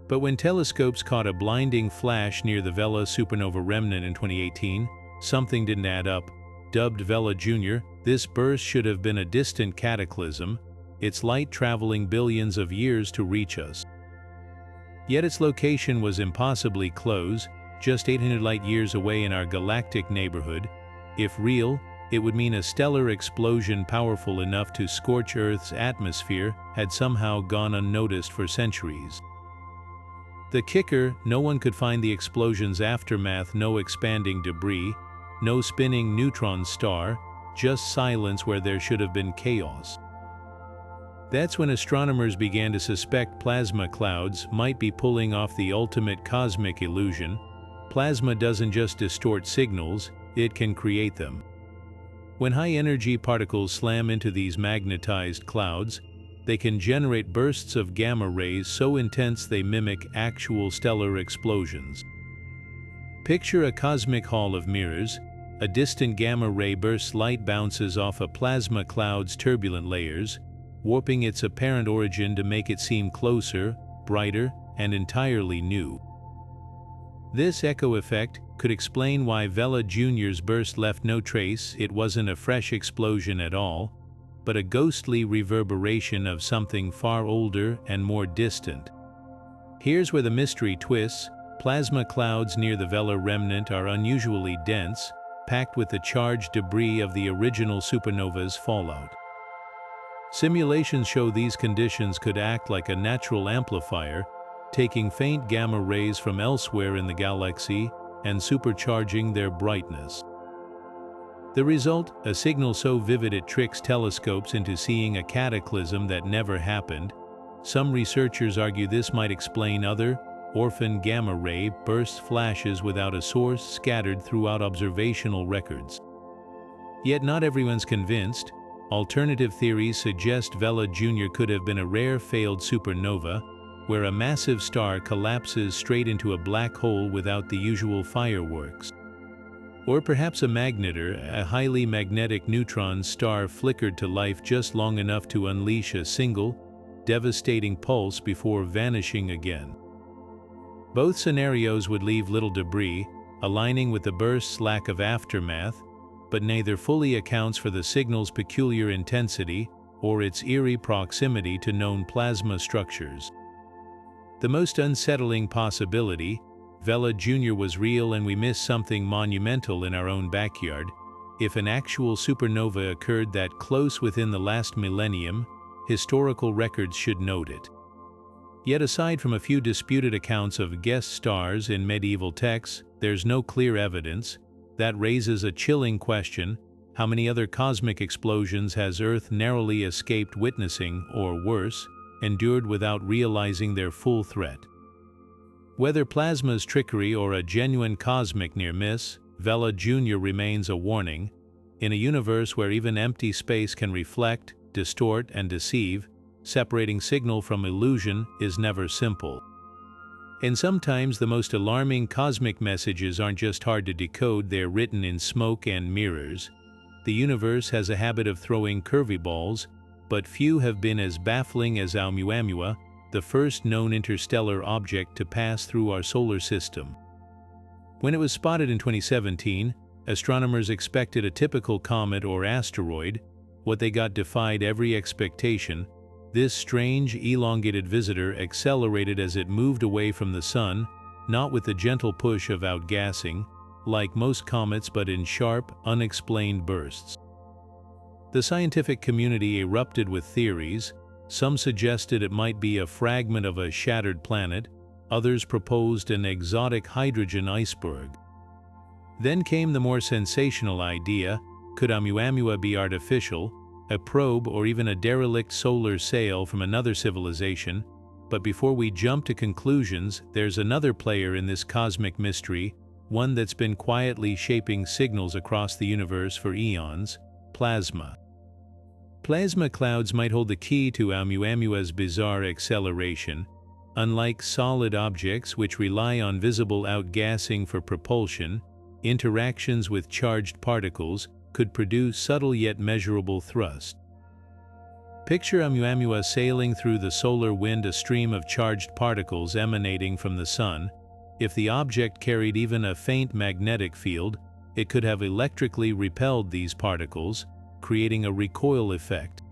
But when telescopes caught a blinding flash near the Vela supernova remnant in 2018, something didn't add up. Dubbed Vela Jr., this burst should have been a distant cataclysm, its light traveling billions of years to reach us. Yet its location was impossibly close, just 800 light-years away in our galactic neighborhood. If real, it would mean a stellar explosion powerful enough to scorch Earth's atmosphere had somehow gone unnoticed for centuries. The kicker, no one could find the explosion's aftermath, no expanding debris, no spinning neutron star, just silence where there should have been chaos. That's when astronomers began to suspect plasma clouds might be pulling off the ultimate cosmic illusion. Plasma doesn't just distort signals, it can create them. When high-energy particles slam into these magnetized clouds, they can generate bursts of gamma rays so intense they mimic actual stellar explosions. Picture a cosmic hall of mirrors. A distant gamma ray bursts, light bounces off a plasma cloud's turbulent layers, warping its apparent origin to make it seem closer, brighter, and entirely new. This echo effect could explain why Vela Jr.'s burst left no trace. It wasn't a fresh explosion at all, but a ghostly reverberation of something far older and more distant. Here's where the mystery twists. Plasma clouds near the Vela remnant are unusually dense, packed with the charged debris of the original supernova's fallout. Simulations show these conditions could act like a natural amplifier, taking faint gamma rays from elsewhere in the galaxy and supercharging their brightness. The result, a signal so vivid it tricks telescopes into seeing a cataclysm that never happened. Some researchers argue this might explain other, orphan gamma-ray burst flashes without a source scattered throughout observational records. Yet not everyone's convinced. Alternative theories suggest Vela Jr. could have been a rare failed supernova, where a massive star collapses straight into a black hole without the usual fireworks. Or perhaps a magnetar, a highly magnetic neutron star flickered to life just long enough to unleash a single, devastating pulse before vanishing again. Both scenarios would leave little debris, aligning with the burst's lack of aftermath, but neither fully accounts for the signal's peculiar intensity or its eerie proximity to known plasma structures. The most unsettling possibility, Vela Jr. was real and we missed something monumental in our own backyard. If an actual supernova occurred that close within the last millennium, historical records should note it. Yet aside from a few disputed accounts of guest stars in medieval texts, there's no clear evidence. That raises a chilling question: how many other cosmic explosions has Earth narrowly escaped witnessing, or worse, endured without realizing their full threat? Whether plasma's trickery or a genuine cosmic near-miss, Vela Jr. remains a warning. In a universe where even empty space can reflect, distort, and deceive, separating signal from illusion is never simple. And sometimes the most alarming cosmic messages aren't just hard to decode, they're written in smoke and mirrors. The universe has a habit of throwing curveballs, but few have been as baffling as Oumuamua, the first known interstellar object to pass through our solar system. When it was spotted in 2017, astronomers expected a typical comet or asteroid. What they got defied every expectation. This strange, elongated visitor accelerated as it moved away from the Sun, not with the gentle push of outgassing, like most comets, but in sharp, unexplained bursts. The scientific community erupted with theories. Some suggested it might be a fragment of a shattered planet, others proposed an exotic hydrogen iceberg. Then came the more sensational idea: Could Oumuamua be artificial, a probe, or even a derelict solar sail from another civilization? But before we jump to conclusions, there's another player in this cosmic mystery, one that's been quietly shaping signals across the universe for eons: plasma. Plasma clouds might hold the key to Oumuamua's bizarre acceleration. Unlike solid objects which rely on visible outgassing for propulsion, interactions with charged particles could produce subtle yet measurable thrust. Picture Oumuamua sailing through the solar wind, a stream of charged particles emanating from the sun. If the object carried even a faint magnetic field, it could have electrically repelled these particles, creating a recoil effect.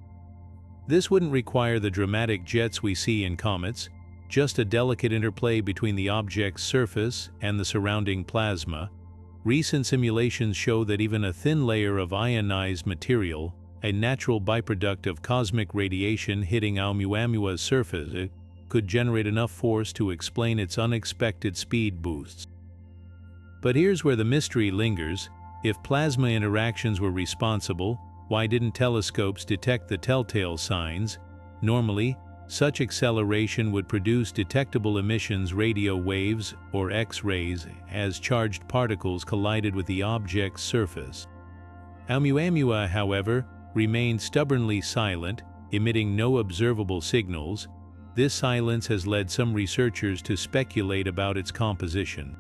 This wouldn't require the dramatic jets we see in comets, just a delicate interplay between the object's surface and the surrounding plasma. Recent simulations show that even a thin layer of ionized material, a natural byproduct of cosmic radiation hitting Oumuamua's surface, could generate enough force to explain its unexpected speed boosts. But here's where the mystery lingers. If plasma interactions were responsible, why didn't telescopes detect the telltale signs? Normally, such acceleration would produce detectable emissions, radio waves, or X-rays, as charged particles collided with the object's surface. Oumuamua, however, remained stubbornly silent, emitting no observable signals. This silence has led some researchers to speculate about its composition.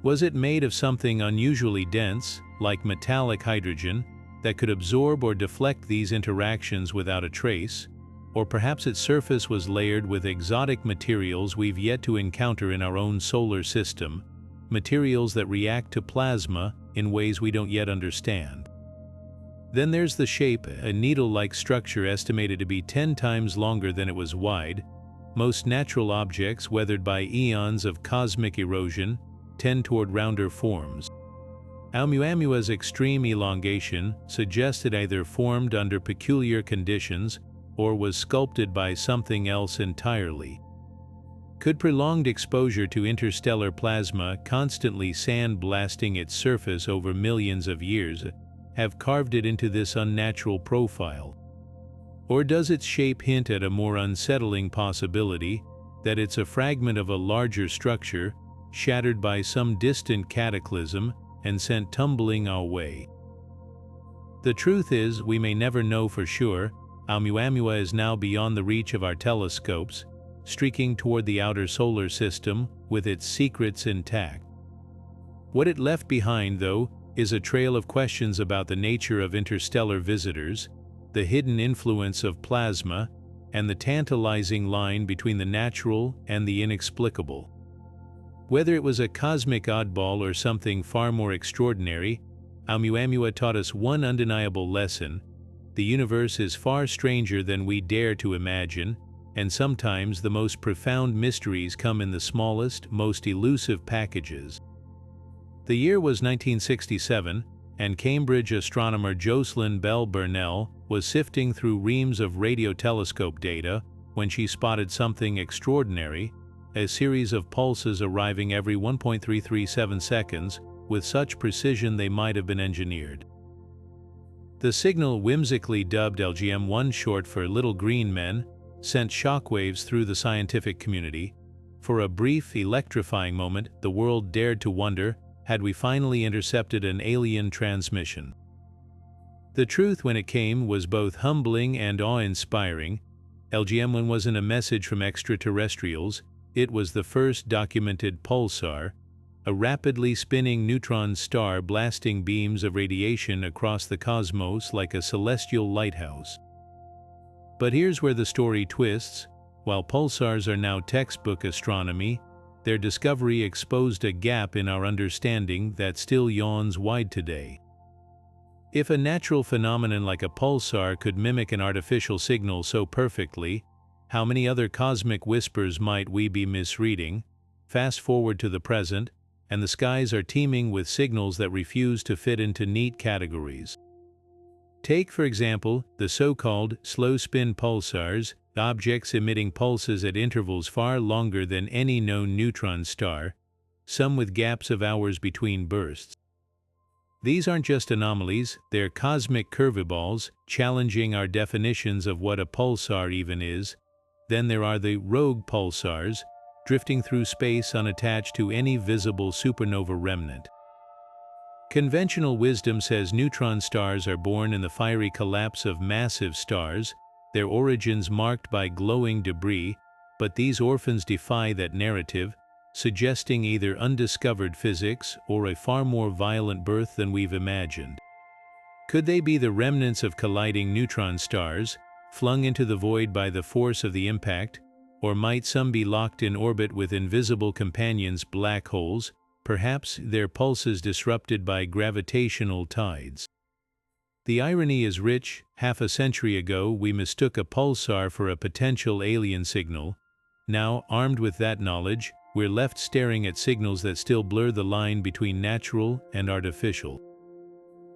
Was it made of something unusually dense, like metallic hydrogen, that could absorb or deflect these interactions without a trace? Or perhaps its surface was layered with exotic materials we've yet to encounter in our own solar system, materials that react to plasma in ways we don't yet understand. Then there's the shape, a needle-like structure estimated to be 10 times longer than it was wide. Most natural objects, weathered by eons of cosmic erosion, tend toward rounder forms. Oumuamua's extreme elongation suggests it either formed under peculiar conditions or was sculpted by something else entirely. Could prolonged exposure to interstellar plasma, constantly sandblasting its surface over millions of years, have carved it into this unnatural profile? Or does its shape hint at a more unsettling possibility, that it's a fragment of a larger structure, shattered by some distant cataclysm and sent tumbling our way? The truth is, we may never know for sure. Oumuamua is now beyond the reach of our telescopes, streaking toward the outer solar system with its secrets intact. What it left behind, though, is a trail of questions about the nature of interstellar visitors, the hidden influence of plasma, and the tantalizing line between the natural and the inexplicable. Whether it was a cosmic oddball or something far more extraordinary, Oumuamua taught us one undeniable lesson: the universe is far stranger than we dare to imagine, and sometimes the most profound mysteries come in the smallest, most elusive packages. The year was 1967, and Cambridge astronomer Jocelyn Bell Burnell was sifting through reams of radio telescope data when she spotted something extraordinary: a series of pulses arriving every 1.337 seconds, with such precision they might have been engineered. The signal, whimsically dubbed LGM1, short for Little Green Men, sent shockwaves through the scientific community. For a brief, electrifying moment, the world dared to wonder, had we finally intercepted an alien transmission? The truth, when it came, was both humbling and awe-inspiring. LGM1 wasn't a message from extraterrestrials. It was the first documented pulsar, a rapidly spinning neutron star blasting beams of radiation across the cosmos like a celestial lighthouse. But here's where the story twists. While pulsars are now textbook astronomy, their discovery exposed a gap in our understanding that still yawns wide today. If a natural phenomenon like a pulsar could mimic an artificial signal so perfectly, how many other cosmic whispers might we be misreading? Fast forward to the present, and the skies are teeming with signals that refuse to fit into neat categories. Take, for example, the so-called slow-spin pulsars, objects emitting pulses at intervals far longer than any known neutron star, some with gaps of hours between bursts. These aren't just anomalies, they're cosmic curveballs, challenging our definitions of what a pulsar even is. Then there are the rogue pulsars, drifting through space unattached to any visible supernova remnant. Conventional wisdom says neutron stars are born in the fiery collapse of massive stars, their origins marked by glowing debris, but these orphans defy that narrative, suggesting either undiscovered physics or a far more violent birth than we've imagined. Could they be the remnants of colliding neutron stars, flung into the void by the force of the impact, or might some be locked in orbit with invisible companions, black holes, perhaps their pulses disrupted by gravitational tides? The irony is rich. Half a century ago we mistook a pulsar for a potential alien signal. Now, armed with that knowledge, we're left staring at signals that still blur the line between natural and artificial.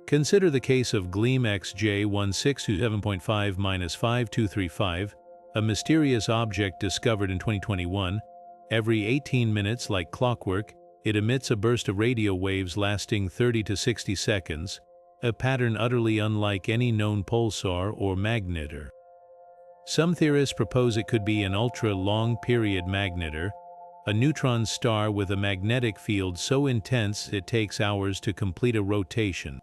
Consider the case of Gleam XJ1627.5-5235, a mysterious object discovered in 2021. Every 18 minutes, like clockwork, it emits a burst of radio waves lasting 30 to 60 seconds, a pattern utterly unlike any known pulsar or magnetar. Some theorists propose it could be an ultra-long-period magnetar, a neutron star with a magnetic field so intense it takes hours to complete a rotation.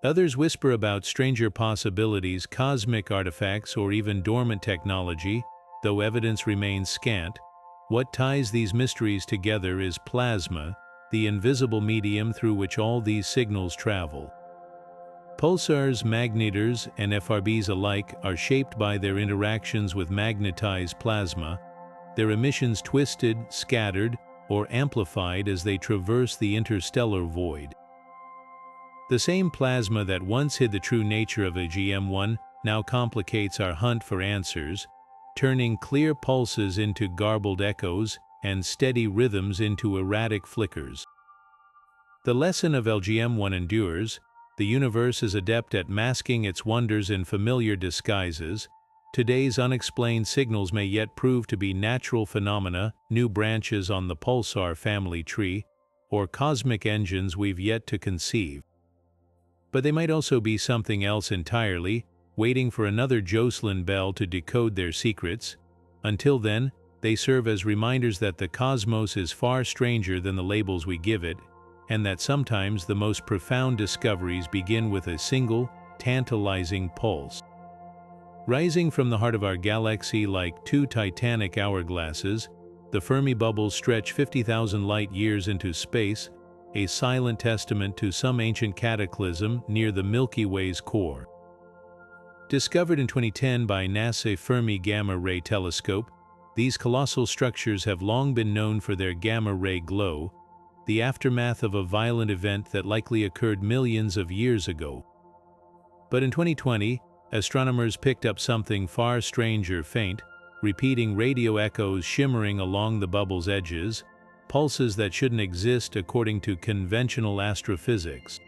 Others whisper about stranger possibilities, cosmic artifacts, or even dormant technology, though evidence remains scant. What ties these mysteries together is plasma, the invisible medium through which all these signals travel. Pulsars, magnetars, and FRBs alike are shaped by their interactions with magnetized plasma, their emissions twisted, scattered, or amplified as they traverse the interstellar void. The same plasma that once hid the true nature of a GM1 now complicates our hunt for answers, turning clear pulses into garbled echoes and steady rhythms into erratic flickers. The lesson of LGM1 endures. The universe is adept at masking its wonders in familiar disguises. Today's unexplained signals may yet prove to be natural phenomena, new branches on the pulsar family tree, or cosmic engines we've yet to conceive. But they might also be something else entirely, waiting for another Jocelyn Bell to decode their secrets. Until then, they serve as reminders that the cosmos is far stranger than the labels we give it, and that sometimes the most profound discoveries begin with a single, tantalizing pulse. Rising from the heart of our galaxy like two titanic hourglasses, the Fermi bubbles stretch 50,000 light-years into space, a silent testament to some ancient cataclysm near the Milky Way's core. Discovered in 2010 by NASA Fermi Gamma Ray Telescope, these colossal structures have long been known for their gamma-ray glow, the aftermath of a violent event that likely occurred millions of years ago. But in 2020, astronomers picked up something far stranger: faint, repeating radio echoes shimmering along the bubble's edges, pulses that shouldn't exist according to conventional astrophysics.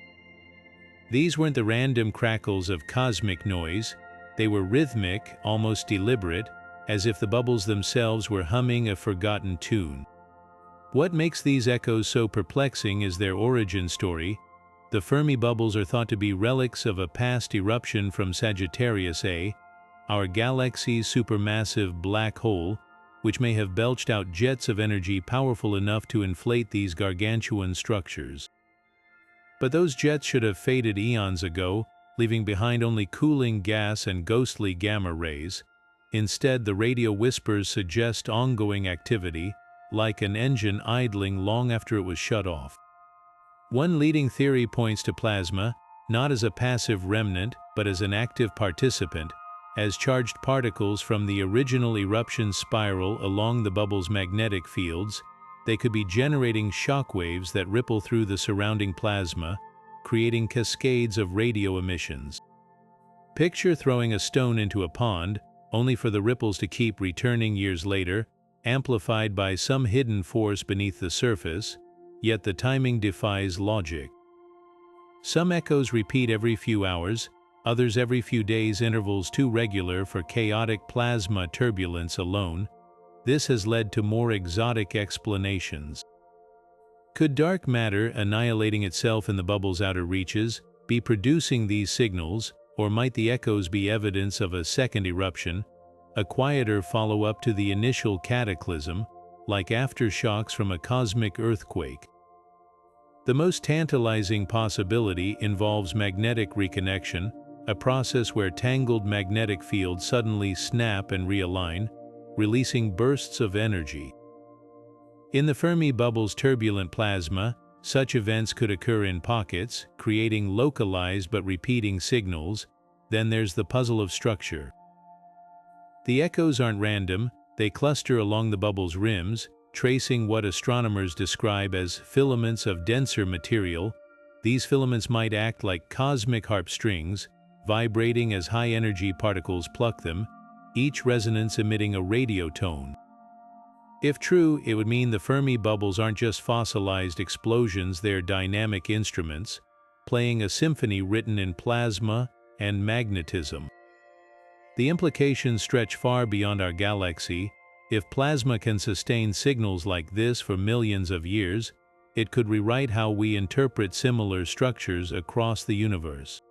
These weren't the random crackles of cosmic noise, they were rhythmic, almost deliberate, as if the bubbles themselves were humming a forgotten tune. What makes these echoes so perplexing is their origin story. The Fermi bubbles are thought to be relics of a past eruption from Sagittarius A, our galaxy's supermassive black hole, which may have belched out jets of energy powerful enough to inflate these gargantuan structures. But those jets should have faded eons ago, leaving behind only cooling gas and ghostly gamma rays. Instead, the radio whispers suggest ongoing activity, like an engine idling long after it was shut off. One leading theory points to plasma, not as a passive remnant, but as an active participant, as charged particles from the original eruption spiral along the bubble's magnetic fields. They could be generating shock waves that ripple through the surrounding plasma, creating cascades of radio emissions. Picture throwing a stone into a pond, only for the ripples to keep returning years later, amplified by some hidden force beneath the surface, yet the timing defies logic. Some echoes repeat every few hours, others every few days, intervals too regular for chaotic plasma turbulence alone. This has led to more exotic explanations. Could dark matter, annihilating itself in the bubble's outer reaches, be producing these signals, or might the echoes be evidence of a second eruption, a quieter follow-up to the initial cataclysm, like aftershocks from a cosmic earthquake? The most tantalizing possibility involves magnetic reconnection, a process where tangled magnetic fields suddenly snap and realign, releasing bursts of energy. In the Fermi bubble's turbulent plasma, such events could occur in pockets, creating localized but repeating signals. Then there's the puzzle of structure. The echoes aren't random, they cluster along the bubble's rims, tracing what astronomers describe as filaments of denser material. These filaments might act like cosmic harp strings, vibrating as high-energy particles pluck them, each resonance emitting a radio tone. If true, it would mean the Fermi bubbles aren't just fossilized explosions, they're dynamic instruments, playing a symphony written in plasma and magnetism. The implications stretch far beyond our galaxy. If plasma can sustain signals like this for millions of years, it could rewrite how we interpret similar structures across the universe.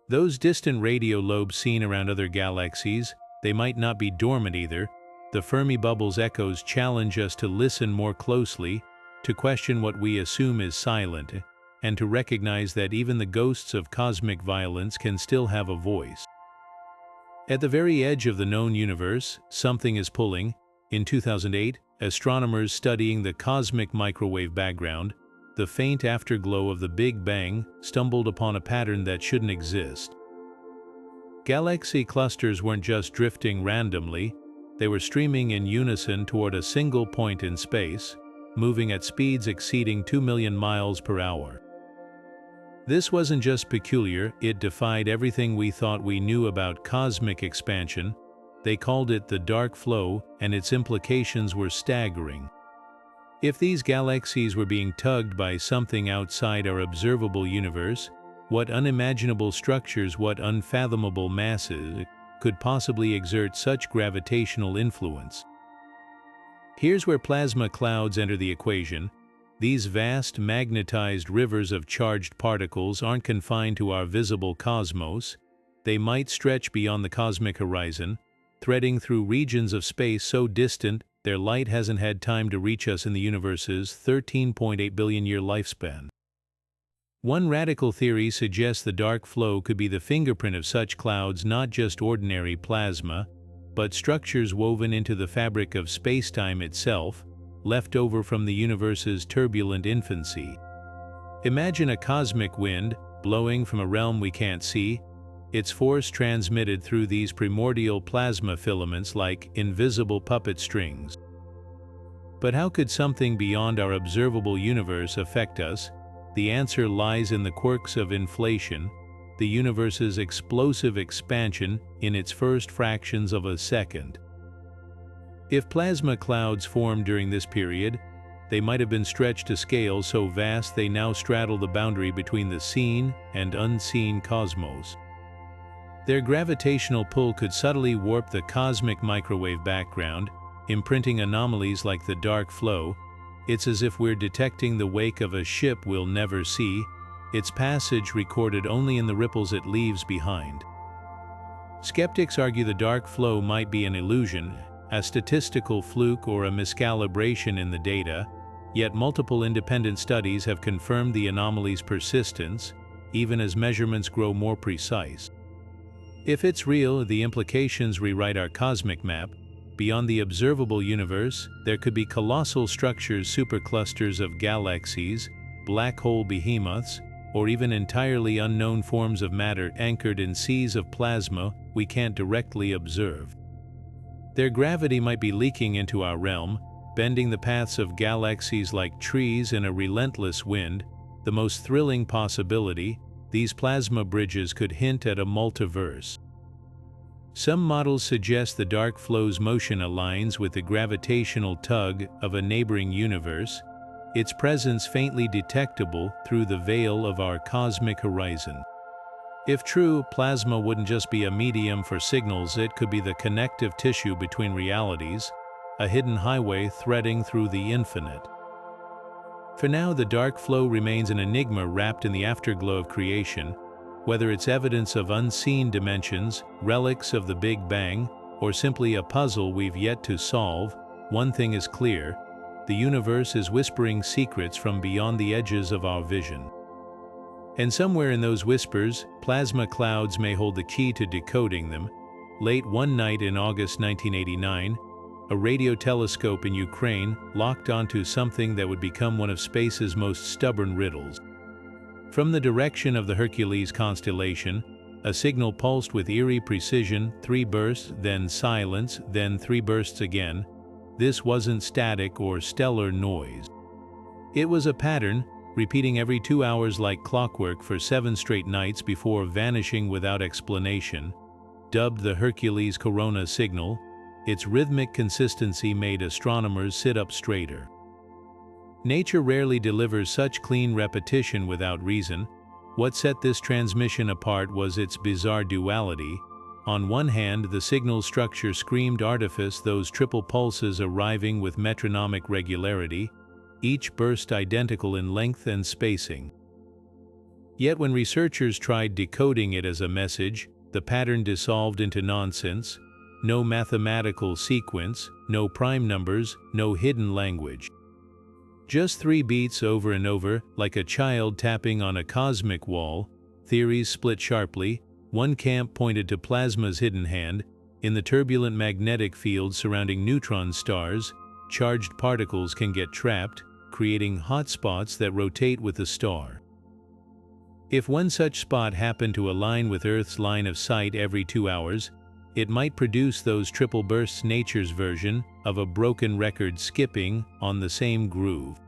Those distant radio lobes seen around other galaxies, they might not be dormant either. The Fermi bubble's echoes challenge us to listen more closely, to question what we assume is silent, and to recognize that even the ghosts of cosmic violence can still have a voice. At the very edge of the known universe, something is pulling. In 2008, astronomers studying the cosmic microwave background, the faint afterglow of the Big Bang, stumbled upon a pattern that shouldn't exist. Galaxy clusters weren't just drifting randomly, they were streaming in unison toward a single point in space, moving at speeds exceeding 2 million miles per hour. This wasn't just peculiar, it defied everything we thought we knew about cosmic expansion. They called it the dark flow, and its implications were staggering. If these galaxies were being tugged by something outside our observable universe, what unimaginable structures, what unfathomable masses could possibly exert such gravitational influence? Here's where plasma clouds enter the equation. These vast magnetized rivers of charged particles aren't confined to our visible cosmos. They might stretch beyond the cosmic horizon, threading through regions of space so distant their light hasn't had time to reach us in the universe's 13.8 billion-year lifespan. One radical theory suggests the dark flow could be the fingerprint of such clouds, not just ordinary plasma, but structures woven into the fabric of spacetime itself, left over from the universe's turbulent infancy. Imagine a cosmic wind, blowing from a realm we can't see, its force transmitted through these primordial plasma filaments like invisible puppet strings. But how could something beyond our observable universe affect us? The answer lies in the quirks of inflation, the universe's explosive expansion in its first fractions of a second. If plasma clouds formed during this period, they might have been stretched to scales so vast they now straddle the boundary between the seen and unseen cosmos. Their gravitational pull could subtly warp the cosmic microwave background, imprinting anomalies like the dark flow. It's as if we're detecting the wake of a ship we'll never see, its passage recorded only in the ripples it leaves behind. Skeptics argue the dark flow might be an illusion, a statistical fluke or a miscalibration in the data, yet multiple independent studies have confirmed the anomaly's persistence, even as measurements grow more precise. If it's real, the implications rewrite our cosmic map. Beyond the observable universe, there could be colossal structures, superclusters of galaxies, black hole behemoths, or even entirely unknown forms of matter anchored in seas of plasma we can't directly observe. Their gravity might be leaking into our realm, bending the paths of galaxies like trees in a relentless wind. The most thrilling possibility, these plasma bridges could hint at a multiverse. Some models suggest the dark flow's motion aligns with the gravitational tug of a neighboring universe, its presence faintly detectable through the veil of our cosmic horizon. If true, plasma wouldn't just be a medium for signals, it could be the connective tissue between realities, a hidden highway threading through the infinite. For now, the dark flow remains an enigma wrapped in the afterglow of creation. Whether it's evidence of unseen dimensions, relics of the Big Bang, or simply a puzzle we've yet to solve, one thing is clear: the universe is whispering secrets from beyond the edges of our vision. And somewhere in those whispers, plasma clouds may hold the key to decoding them. Late one night in August 1989, a radio telescope in Ukraine locked onto something that would become one of space's most stubborn riddles. From the direction of the Hercules constellation, a signal pulsed with eerie precision, 3 bursts, then silence, then 3 bursts again. This wasn't static or stellar noise. It was a pattern, repeating every 2 hours like clockwork for 7 straight nights before vanishing without explanation. Dubbed the Hercules corona signal, its rhythmic consistency made astronomers sit up straighter. Nature rarely delivers such clean repetition without reason. What set this transmission apart was its bizarre duality. On one hand, the signal's structure screamed artifice, those triple pulses arriving with metronomic regularity, each burst identical in length and spacing. Yet when researchers tried decoding it as a message, the pattern dissolved into nonsense. No mathematical sequence, no prime numbers, no hidden language. Just 3 beats over and over, like a child tapping on a cosmic wall. Theories split sharply. One camp pointed to plasma's hidden hand. In the turbulent magnetic field surrounding neutron stars, charged particles can get trapped, creating hotspots that rotate with the star. If one such spot happened to align with Earth's line of sight every 2 hours, it might produce those triple bursts, nature's version of a broken record skipping on the same groove.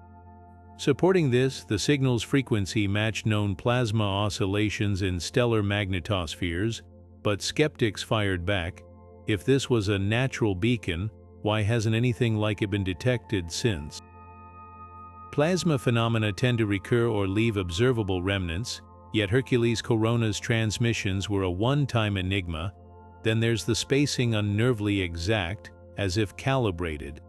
Supporting this, the signal's frequency matched known plasma oscillations in stellar magnetospheres, but skeptics fired back. If this was a natural beacon, why hasn't anything like it been detected since? Plasma phenomena tend to recur or leave observable remnants, yet Hercules corona's transmissions were a one-time enigma. Then there's the spacing, unnervingly exact, as if calibrated.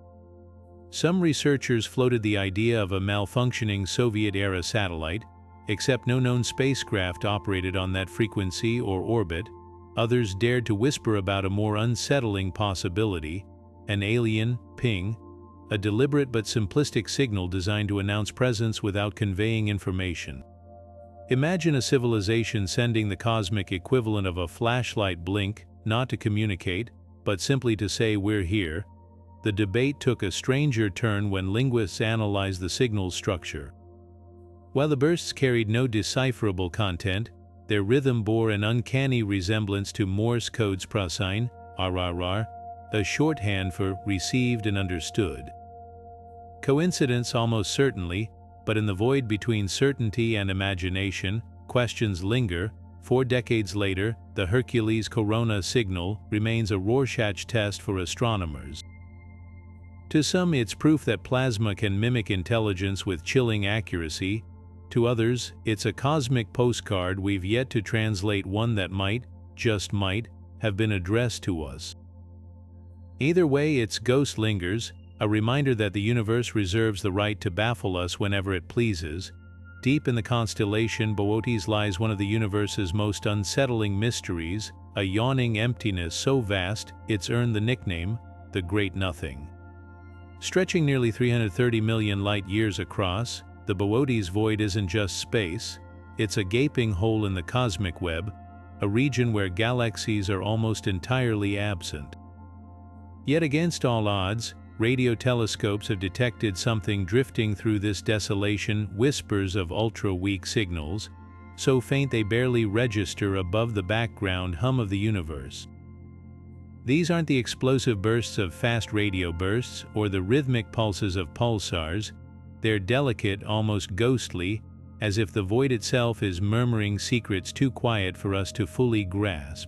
Some researchers floated the idea of a malfunctioning Soviet-era satellite, except no known spacecraft operated on that frequency or orbit. Others dared to whisper about a more unsettling possibility: an alien ping, a deliberate but simplistic signal designed to announce presence without conveying information. Imagine a civilization sending the cosmic equivalent of a flashlight blink, not to communicate, but simply to say we're here. The debate took a stranger turn when linguists analyzed the signal's structure. While the bursts carried no decipherable content, their rhythm bore an uncanny resemblance to Morse code's prasign, RRR, a shorthand for received and understood. Coincidence almost certainly, but in the void between certainty and imagination, questions linger. 4 decades later, the Hercules corona signal remains a Rorschach test for astronomers. To some, it's proof that plasma can mimic intelligence with chilling accuracy. To others, it's a cosmic postcard we've yet to translate, one that might, just might, have been addressed to us. Either way, its ghost lingers, a reminder that the universe reserves the right to baffle us whenever it pleases. Deep in the constellation Boötes lies one of the universe's most unsettling mysteries, a yawning emptiness so vast it's earned the nickname, the Great Nothing. Stretching nearly 330 million light-years across, the Boötes void isn't just space, it's a gaping hole in the cosmic web, a region where galaxies are almost entirely absent. Yet against all odds, radio telescopes have detected something drifting through this desolation, whispers of ultra-weak signals, so faint they barely register above the background hum of the universe. These aren't the explosive bursts of fast radio bursts or the rhythmic pulses of pulsars. They're delicate, almost ghostly, as if the void itself is murmuring secrets too quiet for us to fully grasp.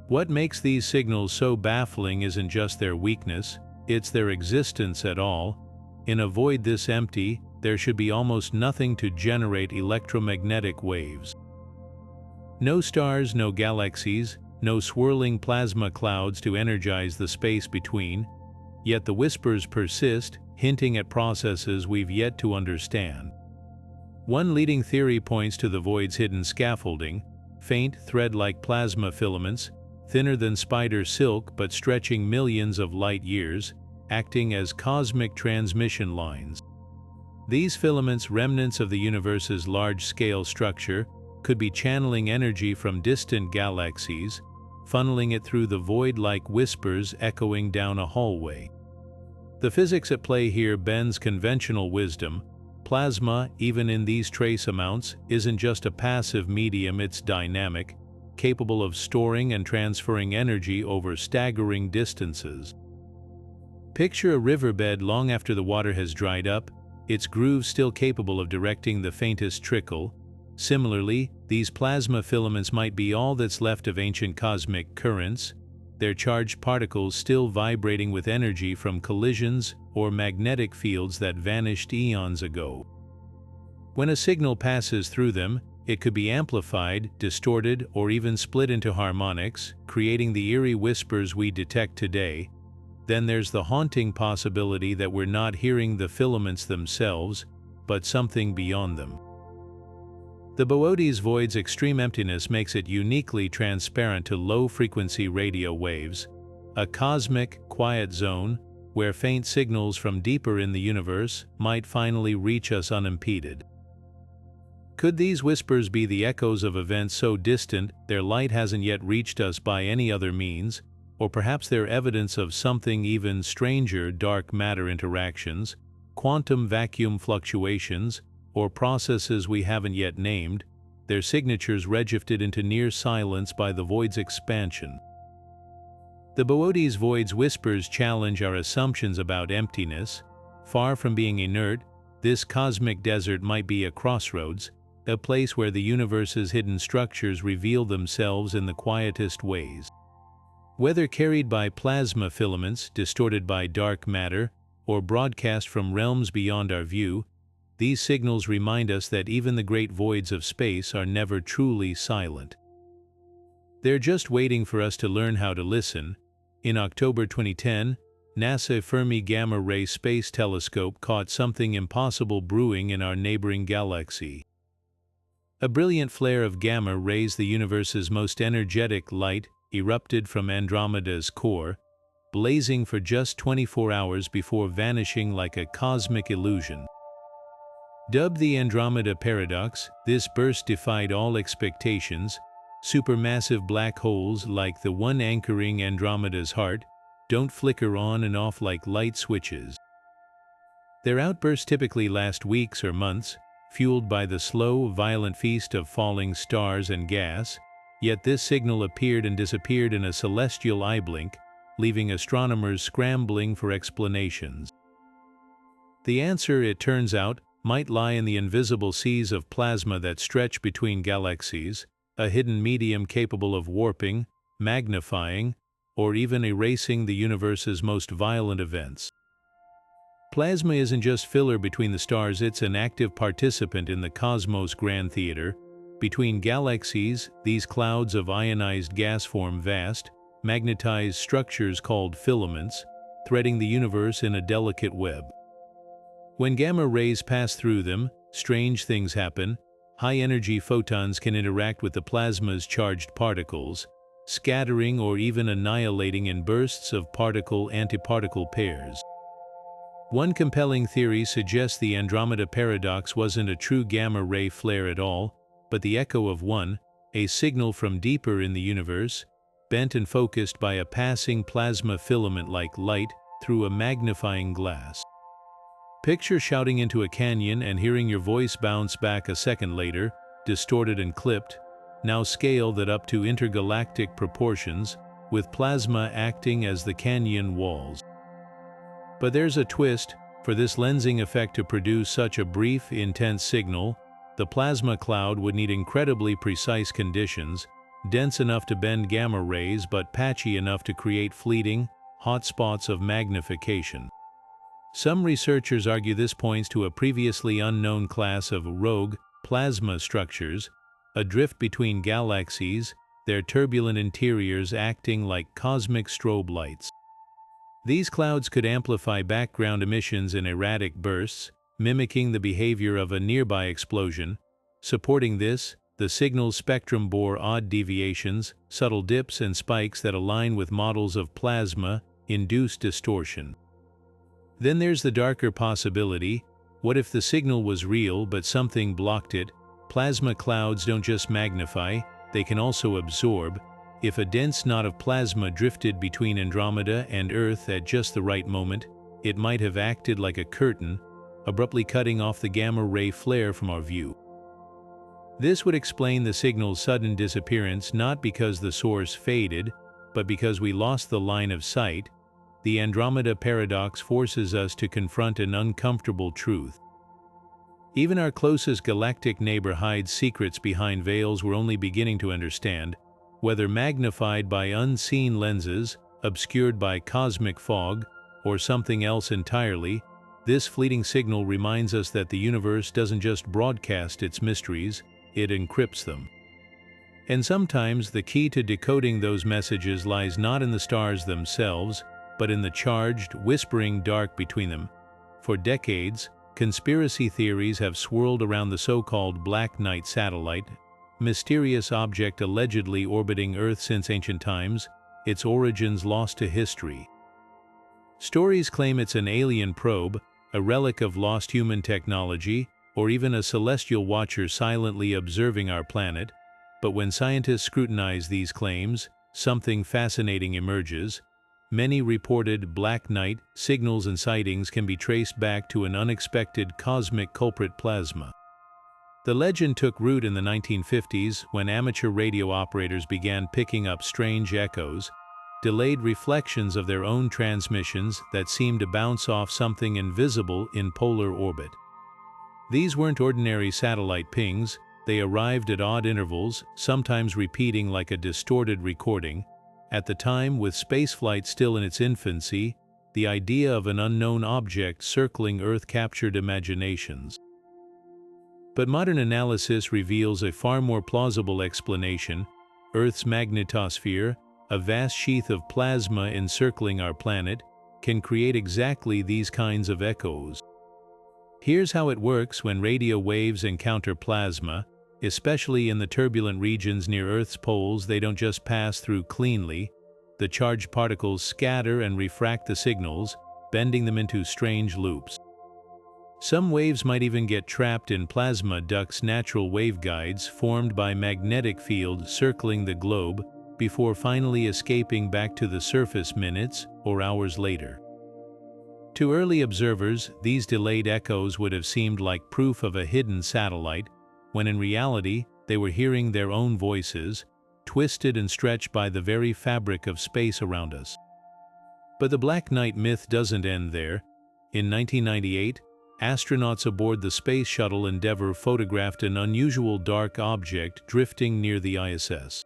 What makes these signals so baffling isn't just their weakness, it's their existence at all. In a void this empty, there should be almost nothing to generate electromagnetic waves. No stars, no galaxies, no swirling plasma clouds to energize the space between. Yet the whispers persist, hinting at processes we've yet to understand. One leading theory points to the void's hidden scaffolding, faint thread-like plasma filaments, thinner than spider silk but stretching millions of light years, acting as cosmic transmission lines. These filaments, remnants of the universe's large-scale structure, could be channeling energy from distant galaxies, funneling it through the void like whispers echoing down a hallway. The physics at play here bends conventional wisdom. Plasma, even in these trace amounts, isn't just a passive medium, it's dynamic, capable of storing and transferring energy over staggering distances. Picture a riverbed long after the water has dried up, its grooves still capable of directing the faintest trickle. Similarly, these plasma filaments might be all that's left of ancient cosmic currents, their charged particles still vibrating with energy from collisions or magnetic fields that vanished eons ago. When a signal passes through them, it could be amplified, distorted, or even split into harmonics, creating the eerie whispers we detect today. Then there's the haunting possibility that we're not hearing the filaments themselves, but something beyond them. The Boötes void's extreme emptiness makes it uniquely transparent to low-frequency radio waves, a cosmic, quiet zone where faint signals from deeper in the universe might finally reach us unimpeded. Could these whispers be the echoes of events so distant their light hasn't yet reached us by any other means, or perhaps they're evidence of something even stranger: dark matter interactions, quantum vacuum fluctuations, or processes we haven't yet named, their signatures regifted into near silence by the void's expansion. The Boötes void's whispers challenge our assumptions about emptiness. Far from being inert, this cosmic desert might be a crossroads, a place where the universe's hidden structures reveal themselves in the quietest ways. Whether carried by plasma filaments, distorted by dark matter, or broadcast from realms beyond our view, these signals remind us that even the great voids of space are never truly silent. They're just waiting for us to learn how to listen. In October 2010, NASA Fermi Gamma Ray Space Telescope caught something impossible brewing in our neighboring galaxy. A brilliant flare of gamma rays, the universe's most energetic light, erupted from Andromeda's core, blazing for just 24 hours before vanishing like a cosmic illusion. Dubbed the Andromeda Paradox, this burst defied all expectations. Supermassive black holes, like the one anchoring Andromeda's heart, don't flicker on and off like light switches. Their outbursts typically last weeks or months, fueled by the slow, violent feast of falling stars and gas, yet this signal appeared and disappeared in a celestial eye blink, leaving astronomers scrambling for explanations. The answer, it turns out, might lie in the invisible seas of plasma that stretch between galaxies, a hidden medium capable of warping, magnifying, or even erasing the universe's most violent events. Plasma isn't just filler between the stars, it's an active participant in the cosmos' grand theater. Between galaxies, these clouds of ionized gas form vast, magnetized structures called filaments, threading the universe in a delicate web. When gamma rays pass through them, strange things happen. High-energy photons can interact with the plasma's charged particles, scattering or even annihilating in bursts of particle-antiparticle pairs. One compelling theory suggests the Andromeda Paradox wasn't a true gamma-ray flare at all, but the echo of one, a signal from deeper in the universe, bent and focused by a passing plasma filament like light through a magnifying glass. Picture shouting into a canyon and hearing your voice bounce back a second later, distorted and clipped. Now scale that up to intergalactic proportions, with plasma acting as the canyon walls. But there's a twist. For this lensing effect to produce such a brief, intense signal, the plasma cloud would need incredibly precise conditions, dense enough to bend gamma rays but patchy enough to create fleeting, hot spots of magnification. Some researchers argue this points to a previously unknown class of rogue plasma structures, adrift between galaxies, their turbulent interiors acting like cosmic strobe lights. These clouds could amplify background emissions in erratic bursts, mimicking the behavior of a nearby explosion. Supporting this, the signal spectrum bore odd deviations, subtle dips and spikes that align with models of plasma-induced distortion. Then there's the darker possibility. What if the signal was real but something blocked it? Plasma clouds don't just magnify, they can also absorb. If a dense knot of plasma drifted between Andromeda and Earth at just the right moment, it might have acted like a curtain, abruptly cutting off the gamma-ray flare from our view. This would explain the signal's sudden disappearance, not because the source faded, but because we lost the line of sight. The Andromeda paradox forces us to confront an uncomfortable truth. Even our closest galactic neighbor hides secrets behind veils we're only beginning to understand. Whether magnified by unseen lenses, obscured by cosmic fog, or something else entirely, this fleeting signal reminds us that the universe doesn't just broadcast its mysteries, it encrypts them. And sometimes the key to decoding those messages lies not in the stars themselves, but in the charged, whispering dark between them. For decades, conspiracy theories have swirled around the so-called Black Knight satellite, mysterious object allegedly orbiting Earth since ancient times, its origins lost to history. Stories claim it's an alien probe, a relic of lost human technology, or even a celestial watcher silently observing our planet. But when scientists scrutinize these claims, something fascinating emerges. Many reported Black Knight signals and sightings can be traced back to an unexpected cosmic culprit, plasma. The legend took root in the 1950s when amateur radio operators began picking up strange echoes, delayed reflections of their own transmissions that seemed to bounce off something invisible in polar orbit. These weren't ordinary satellite pings, they arrived at odd intervals, sometimes repeating like a distorted recording. At the time, with spaceflight still in its infancy, the idea of an unknown object circling Earth captured imaginations. But modern analysis reveals a far more plausible explanation. Earth's magnetosphere, a vast sheath of plasma encircling our planet, can create exactly these kinds of echoes. Here's how it works when radio waves encounter plasma. Especially in the turbulent regions near Earth's poles, they don't just pass through cleanly. The charged particles scatter and refract the signals, bending them into strange loops. Some waves might even get trapped in plasma ducts, natural waveguides formed by magnetic field circling the globe, before finally escaping back to the surface minutes or hours later. To early observers, these delayed echoes would have seemed like proof of a hidden satellite, when in reality, they were hearing their own voices, twisted and stretched by the very fabric of space around us. But the Black Knight myth doesn't end there. In 1998, astronauts aboard the Space Shuttle Endeavour photographed an unusual dark object drifting near the ISS.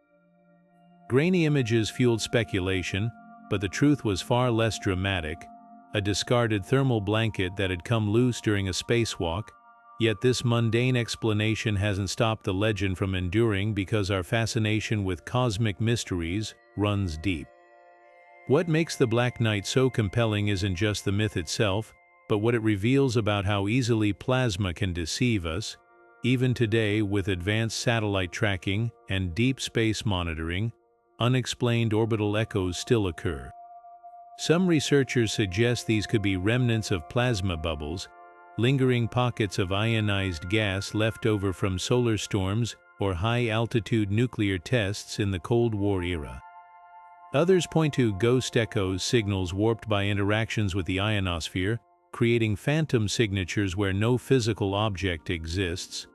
Grainy images fueled speculation, but the truth was far less dramatic: a discarded thermal blanket that had come loose during a spacewalk. Yet this mundane explanation hasn't stopped the legend from enduring, because our fascination with cosmic mysteries runs deep. What makes the Black Knight so compelling isn't just the myth itself, but what it reveals about how easily plasma can deceive us. Even today, with advanced satellite tracking and deep space monitoring, unexplained orbital echoes still occur. Some researchers suggest these could be remnants of plasma bubbles, lingering pockets of ionized gas left over from solar storms or high-altitude nuclear tests in the Cold War era. Others point to ghost echoes, signals warped by interactions with the ionosphere, creating phantom signatures where no physical object exists.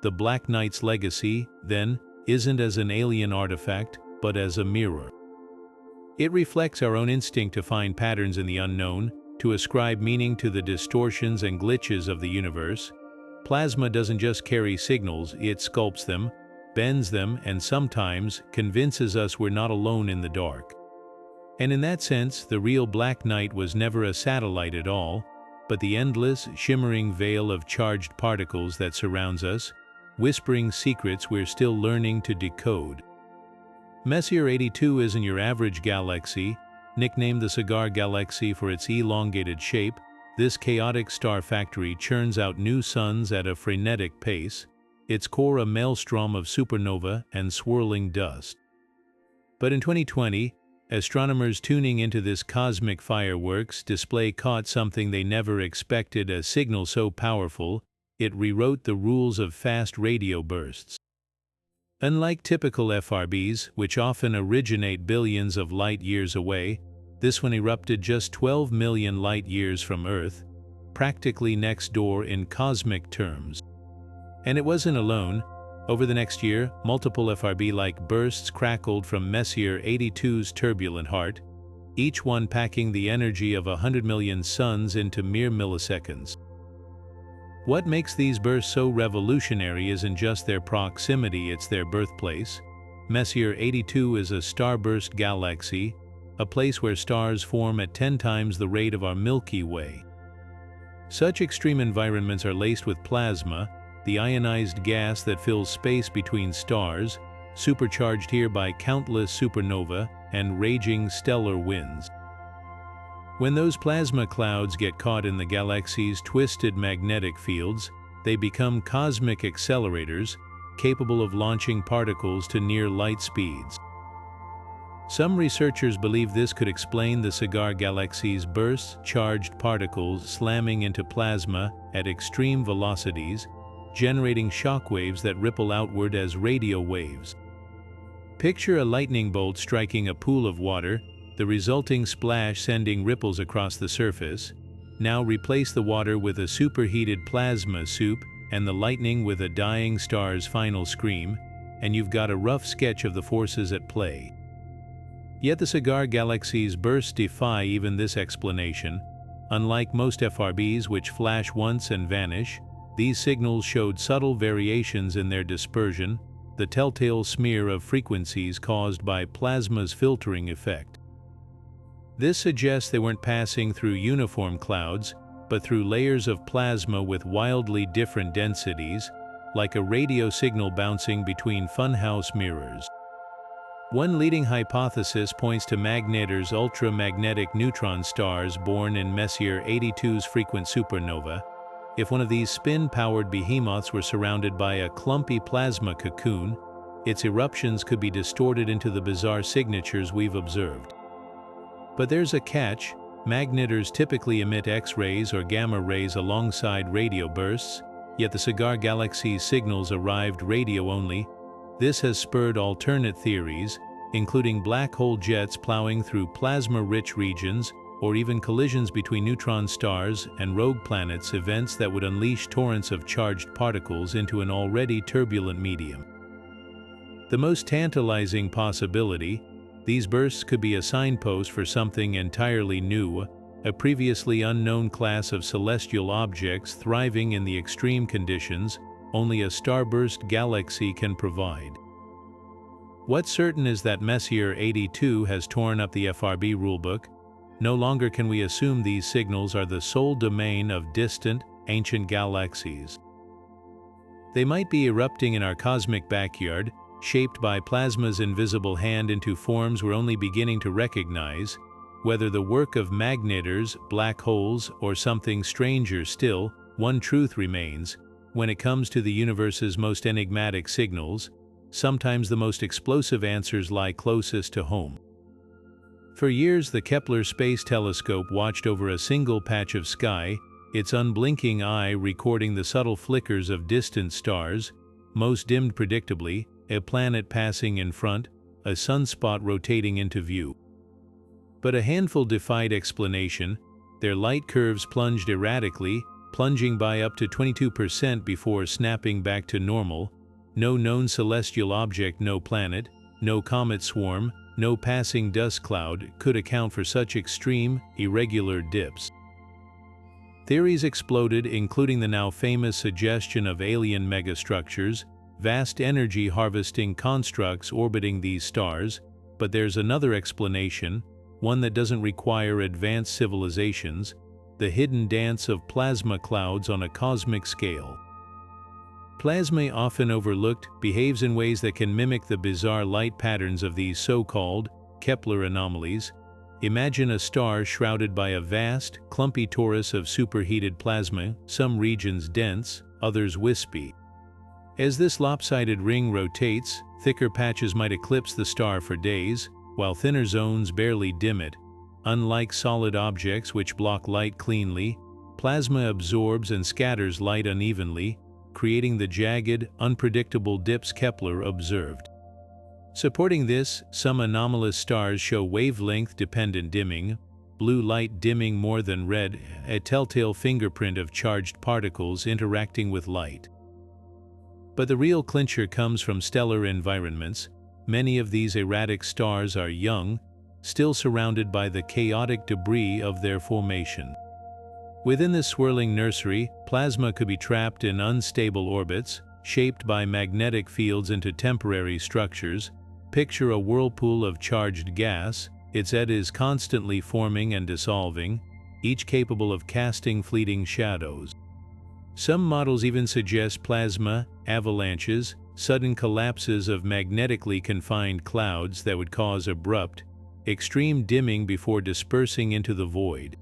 The Black Knight's legacy, then, isn't as an alien artifact, but as a mirror. It reflects our own instinct to find patterns in the unknown, to ascribe meaning to the distortions and glitches of the universe. Plasma doesn't just carry signals, it sculpts them, bends them, and sometimes convinces us we're not alone in the dark. And in that sense, the real Black Knight was never a satellite at all, but the endless, shimmering veil of charged particles that surrounds us, whispering secrets we're still learning to decode. Messier 82 isn't your average galaxy, Nicknamed the Cigar Galaxy for its elongated shape, this chaotic star factory churns out new suns at a frenetic pace, its core a maelstrom of supernova and swirling dust. But in 2020, astronomers tuning into this cosmic fireworks display caught something they never expected: a signal so powerful, it rewrote the rules of fast radio bursts. Unlike typical FRBs, which often originate billions of light-years away, this one erupted just 12 million light-years from Earth, practically next door in cosmic terms. And it wasn't alone. Over the next year, multiple FRB-like bursts crackled from Messier 82's turbulent heart, each one packing the energy of 100 million suns into mere milliseconds. What makes these bursts so revolutionary isn't just their proximity, it's their birthplace. Messier 82 is a starburst galaxy, a place where stars form at 10 times the rate of our Milky Way. Such extreme environments are laced with plasma, the ionized gas that fills space between stars, supercharged here by countless supernovae and raging stellar winds. When those plasma clouds get caught in the galaxy's twisted magnetic fields, they become cosmic accelerators, capable of launching particles to near light speeds. Some researchers believe this could explain the Cigar Galaxy's bursts: charged particles slamming into plasma at extreme velocities, generating shockwaves that ripple outward as radio waves. Picture a lightning bolt striking a pool of water, the resulting splash sending ripples across the surface. Now replace the water with a superheated plasma soup and the lightning with a dying star's final scream, and you've got a rough sketch of the forces at play. Yet the Cigar Galaxy's bursts defy even this explanation. Unlike most FRBs, which flash once and vanish, these signals showed subtle variations in their dispersion, the telltale smear of frequencies caused by plasma's filtering effect. This suggests they weren't passing through uniform clouds, but through layers of plasma with wildly different densities, like a radio signal bouncing between funhouse mirrors. One leading hypothesis points to Magnetar's ultramagnetic neutron stars born in Messier 82's frequent supernova. If one of these spin-powered behemoths were surrounded by a clumpy plasma cocoon, its eruptions could be distorted into the bizarre signatures we've observed. But there's a catch: magnetars typically emit X-rays or gamma rays alongside radio bursts, yet the Cigar Galaxy's signals arrived radio-only. This has spurred alternate theories, including black hole jets plowing through plasma-rich regions, or even collisions between neutron stars and rogue planets, events that would unleash torrents of charged particles into an already turbulent medium. The most tantalizing possibility: these bursts could be a signpost for something entirely new, a previously unknown class of celestial objects thriving in the extreme conditions only a starburst galaxy can provide. What's certain is that Messier 82 has torn up the FRB rulebook. No longer can we assume these signals are the sole domain of distant, ancient galaxies. They might be erupting in our cosmic backyard, shaped by plasma's invisible hand into forms we're only beginning to recognize. Whether the work of magnetars, black holes, or something stranger still, one truth remains: when it comes to the universe's most enigmatic signals, sometimes the most explosive answers lie closest to home. For years, the Kepler Space Telescope watched over a single patch of sky, its unblinking eye recording the subtle flickers of distant stars, most dimmed predictably, a planet passing in front, a sunspot rotating into view. But a handful defied explanation. Their light curves plunged erratically, plunging by up to 22% before snapping back to normal. No known celestial object, no planet, no comet swarm, no passing dust cloud could account for such extreme, irregular dips. Theories exploded, including the now famous suggestion of alien megastructures, vast energy harvesting constructs orbiting these stars. But there's another explanation, one that doesn't require advanced civilizations: the hidden dance of plasma clouds on a cosmic scale. Plasma, often overlooked, behaves in ways that can mimic the bizarre light patterns of these so-called Kepler anomalies. Imagine a star shrouded by a vast, clumpy torus of superheated plasma, some regions dense, others wispy. As this lopsided ring rotates, thicker patches might eclipse the star for days, while thinner zones barely dim it. Unlike solid objects which block light cleanly, plasma absorbs and scatters light unevenly, creating the jagged, unpredictable dips Kepler observed. Supporting this, some anomalous stars show wavelength-dependent dimming, blue light dimming more than red, a telltale fingerprint of charged particles interacting with light. But the real clincher comes from stellar environments. Many of these erratic stars are young, still surrounded by the chaotic debris of their formation. Within this swirling nursery, plasma could be trapped in unstable orbits, shaped by magnetic fields into temporary structures. Picture a whirlpool of charged gas. Its edge is constantly forming and dissolving, each capable of casting fleeting shadows. Some models even suggest plasma avalanches, sudden collapses of magnetically confined clouds that would cause abrupt, extreme dimming before dispersing into the void.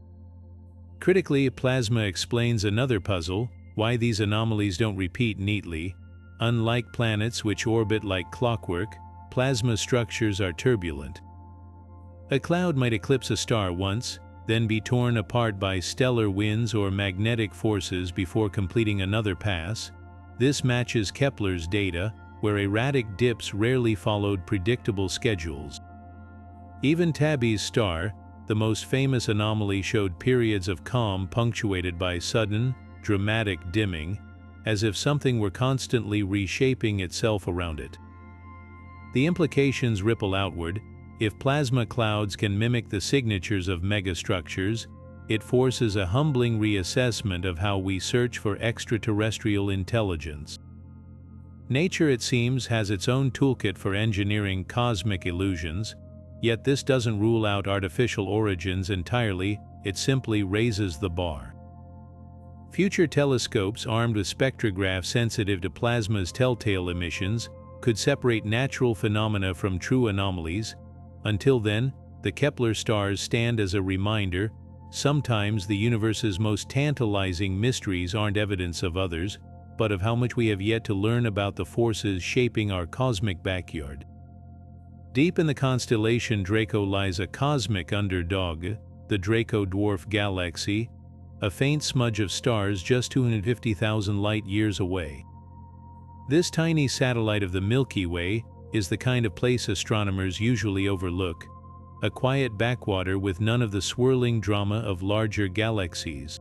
Critically, plasma explains another puzzle: why these anomalies don't repeat neatly. Unlike planets which orbit like clockwork, plasma structures are turbulent. A cloud might eclipse a star once, then be torn apart by stellar winds or magnetic forces before completing another pass. This matches Kepler's data, where erratic dips rarely followed predictable schedules. Even Tabby's star, the most famous anomaly, showed periods of calm punctuated by sudden, dramatic dimming, as if something were constantly reshaping itself around it. The implications ripple outward. If plasma clouds can mimic the signatures of megastructures, it forces a humbling reassessment of how we search for extraterrestrial intelligence. Nature, it seems, has its own toolkit for engineering cosmic illusions, yet this doesn't rule out artificial origins entirely, it simply raises the bar. Future telescopes armed with spectrographs sensitive to plasma's telltale emissions could separate natural phenomena from true anomalies. Until then, the Kepler stars stand as a reminder: sometimes the universe's most tantalizing mysteries aren't evidence of others, but of how much we have yet to learn about the forces shaping our cosmic backyard. Deep in the constellation Draco lies a cosmic underdog, the Draco Dwarf Galaxy, a faint smudge of stars just 250,000 light-years away. This tiny satellite of the Milky Way is the kind of place astronomers usually overlook, a quiet backwater with none of the swirling drama of larger galaxies.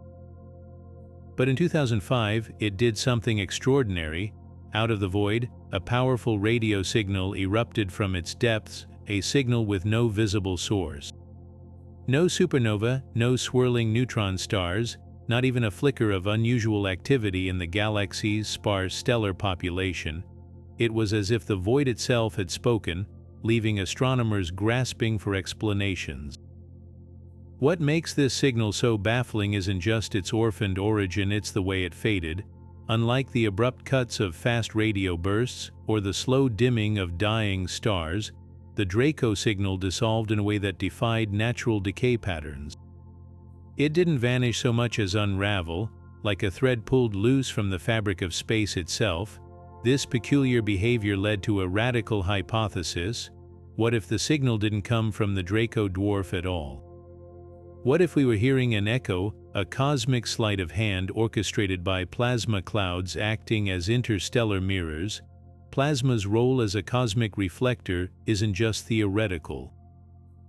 But in 2005, it did something extraordinary. Out of the void, a powerful radio signal erupted from its depths, a signal with no visible source. No supernova, no swirling neutron stars, not even a flicker of unusual activity in the galaxy's sparse stellar population. It was as if the void itself had spoken, leaving astronomers grasping for explanations. What makes this signal so baffling isn't just its orphaned origin, it's the way it faded. Unlike the abrupt cuts of fast radio bursts or the slow dimming of dying stars, the Draco signal dissolved in a way that defied natural decay patterns. It didn't vanish so much as unravel, like a thread pulled loose from the fabric of space itself. This peculiar behavior led to a radical hypothesis: what if the signal didn't come from the Draco dwarf at all? What if we were hearing an echo, a cosmic sleight of hand orchestrated by plasma clouds acting as interstellar mirrors? Plasma's role as a cosmic reflector isn't just theoretical.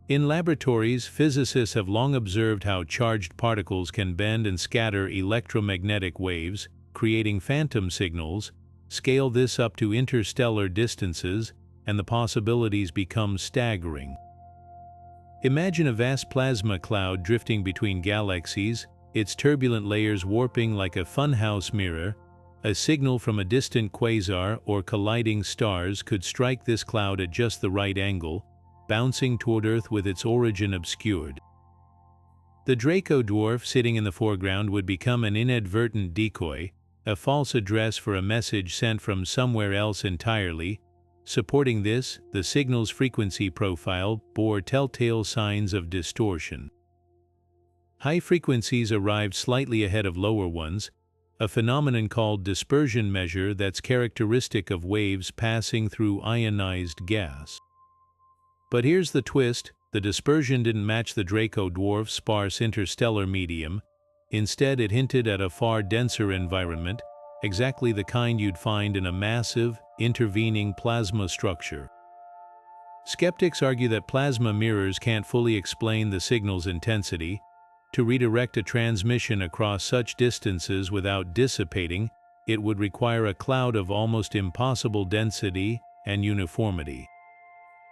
In laboratories, physicists have long observed how charged particles can bend and scatter electromagnetic waves, creating phantom signals. Scale this up to interstellar distances, and the possibilities become staggering. Imagine a vast plasma cloud drifting between galaxies, its turbulent layers warping like a funhouse mirror. A signal from a distant quasar or colliding stars could strike this cloud at just the right angle, bouncing toward Earth with its origin obscured. The Draco dwarf sitting in the foreground would become an inadvertent decoy, a false address for a message sent from somewhere else entirely. Supporting this, the signal's frequency profile bore telltale signs of distortion. High frequencies arrived slightly ahead of lower ones, a phenomenon called dispersion measure that's characteristic of waves passing through ionized gas. But here's the twist: the dispersion didn't match the Draco dwarf's sparse interstellar medium. Instead, it hinted at a far denser environment, exactly the kind you'd find in a massive, intervening plasma structure. Skeptics argue that plasma mirrors can't fully explain the signal's intensity. To redirect a transmission across such distances without dissipating, it would require a cloud of almost impossible density and uniformity.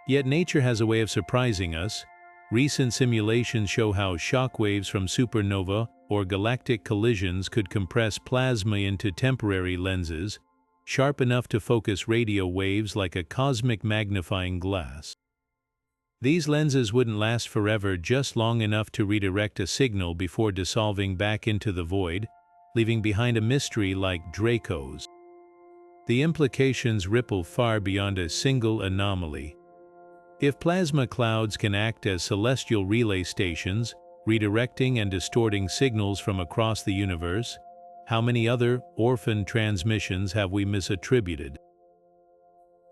Yet nature has a way of surprising us. Recent simulations show how shockwaves from supernova or galactic collisions could compress plasma into temporary lenses, sharp enough to focus radio waves like a cosmic magnifying glass. These lenses wouldn't last forever, just long enough to redirect a signal before dissolving back into the void, leaving behind a mystery like Draco's. The implications ripple far beyond a single anomaly. If plasma clouds can act as celestial relay stations, redirecting and distorting signals from across the universe, how many other orphan transmissions have we misattributed?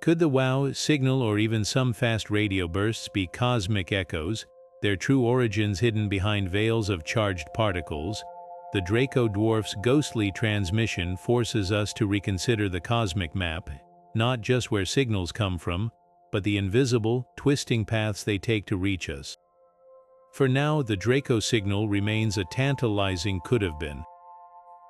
Could the WOW signal or even some fast radio bursts be cosmic echoes, their true origins hidden behind veils of charged particles? The Draco dwarf's ghostly transmission forces us to reconsider the cosmic map, not just where signals come from, but the invisible, twisting paths they take to reach us. For now, the Draco signal remains a tantalizing could-have-been.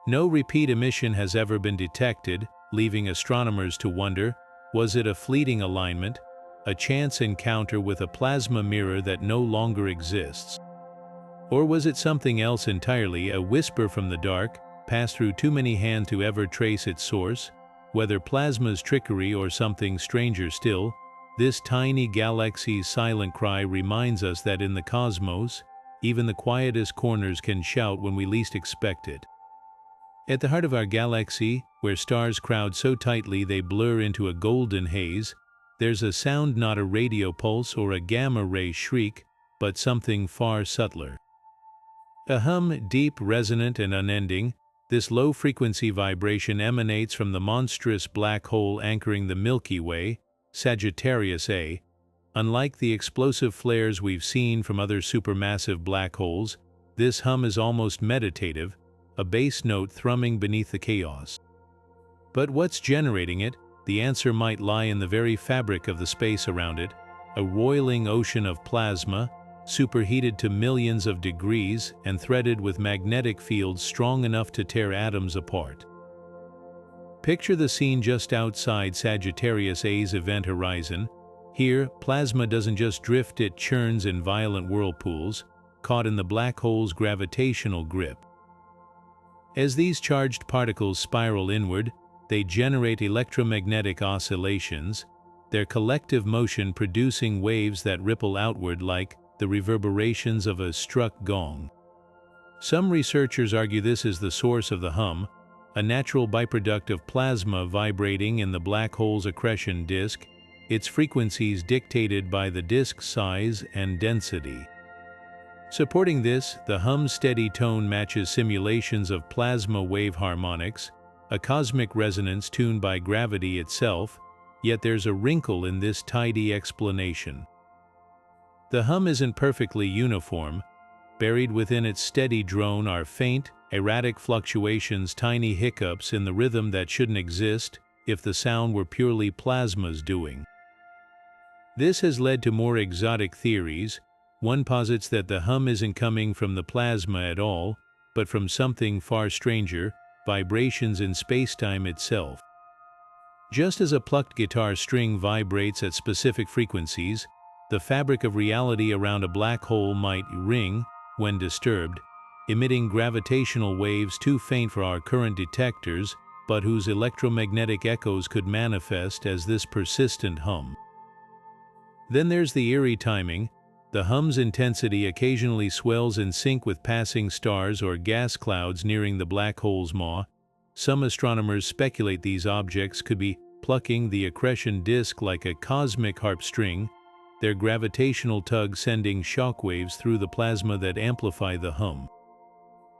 No repeat emission has ever been detected, leaving astronomers to wonder, was it a fleeting alignment, a chance encounter with a plasma mirror that no longer exists? Or was it something else entirely, a whisper from the dark, passed through too many hands to ever trace its source? Whether plasma's trickery or something stranger still, this tiny galaxy's silent cry reminds us that in the cosmos, even the quietest corners can shout when we least expect it. At the heart of our galaxy, where stars crowd so tightly they blur into a golden haze, there's a sound, not a radio pulse or a gamma-ray shriek, but something far subtler. A hum, deep, resonant, and unending. This low-frequency vibration emanates from the monstrous black hole anchoring the Milky Way, Sagittarius A. Unlike the explosive flares we've seen from other supermassive black holes, this hum is almost meditative, a bass note thrumming beneath the chaos. But what's generating it? The answer might lie in the very fabric of the space around it, a roiling ocean of plasma, superheated to millions of degrees and threaded with magnetic fields strong enough to tear atoms apart. Picture the scene just outside Sagittarius A's event horizon. Here, plasma doesn't just drift, it churns in violent whirlpools, caught in the black hole's gravitational grip. As these charged particles spiral inward, they generate electromagnetic oscillations, their collective motion producing waves that ripple outward like the reverberations of a struck gong. Some researchers argue this is the source of the hum, a natural byproduct of plasma vibrating in the black hole's accretion disk, its frequencies dictated by the disk's size and density. Supporting this, the hum's steady tone matches simulations of plasma wave harmonics, a cosmic resonance tuned by gravity itself, yet there's a wrinkle in this tidy explanation. The hum isn't perfectly uniform. Buried within its steady drone are faint, erratic fluctuations, tiny hiccups in the rhythm that shouldn't exist if the sound were purely plasma's doing. This has led to more exotic theories. One posits that the hum isn't coming from the plasma at all, but from something far stranger, vibrations in spacetime itself. Just as a plucked guitar string vibrates at specific frequencies, the fabric of reality around a black hole might ring when disturbed, emitting gravitational waves too faint for our current detectors, but whose electromagnetic echoes could manifest as this persistent hum. Then there's the eerie timing. The hum's intensity occasionally swells in sync with passing stars or gas clouds nearing the black hole's maw. Some astronomers speculate these objects could be plucking the accretion disk like a cosmic harp string, their gravitational tug sending shockwaves through the plasma that amplify the hum.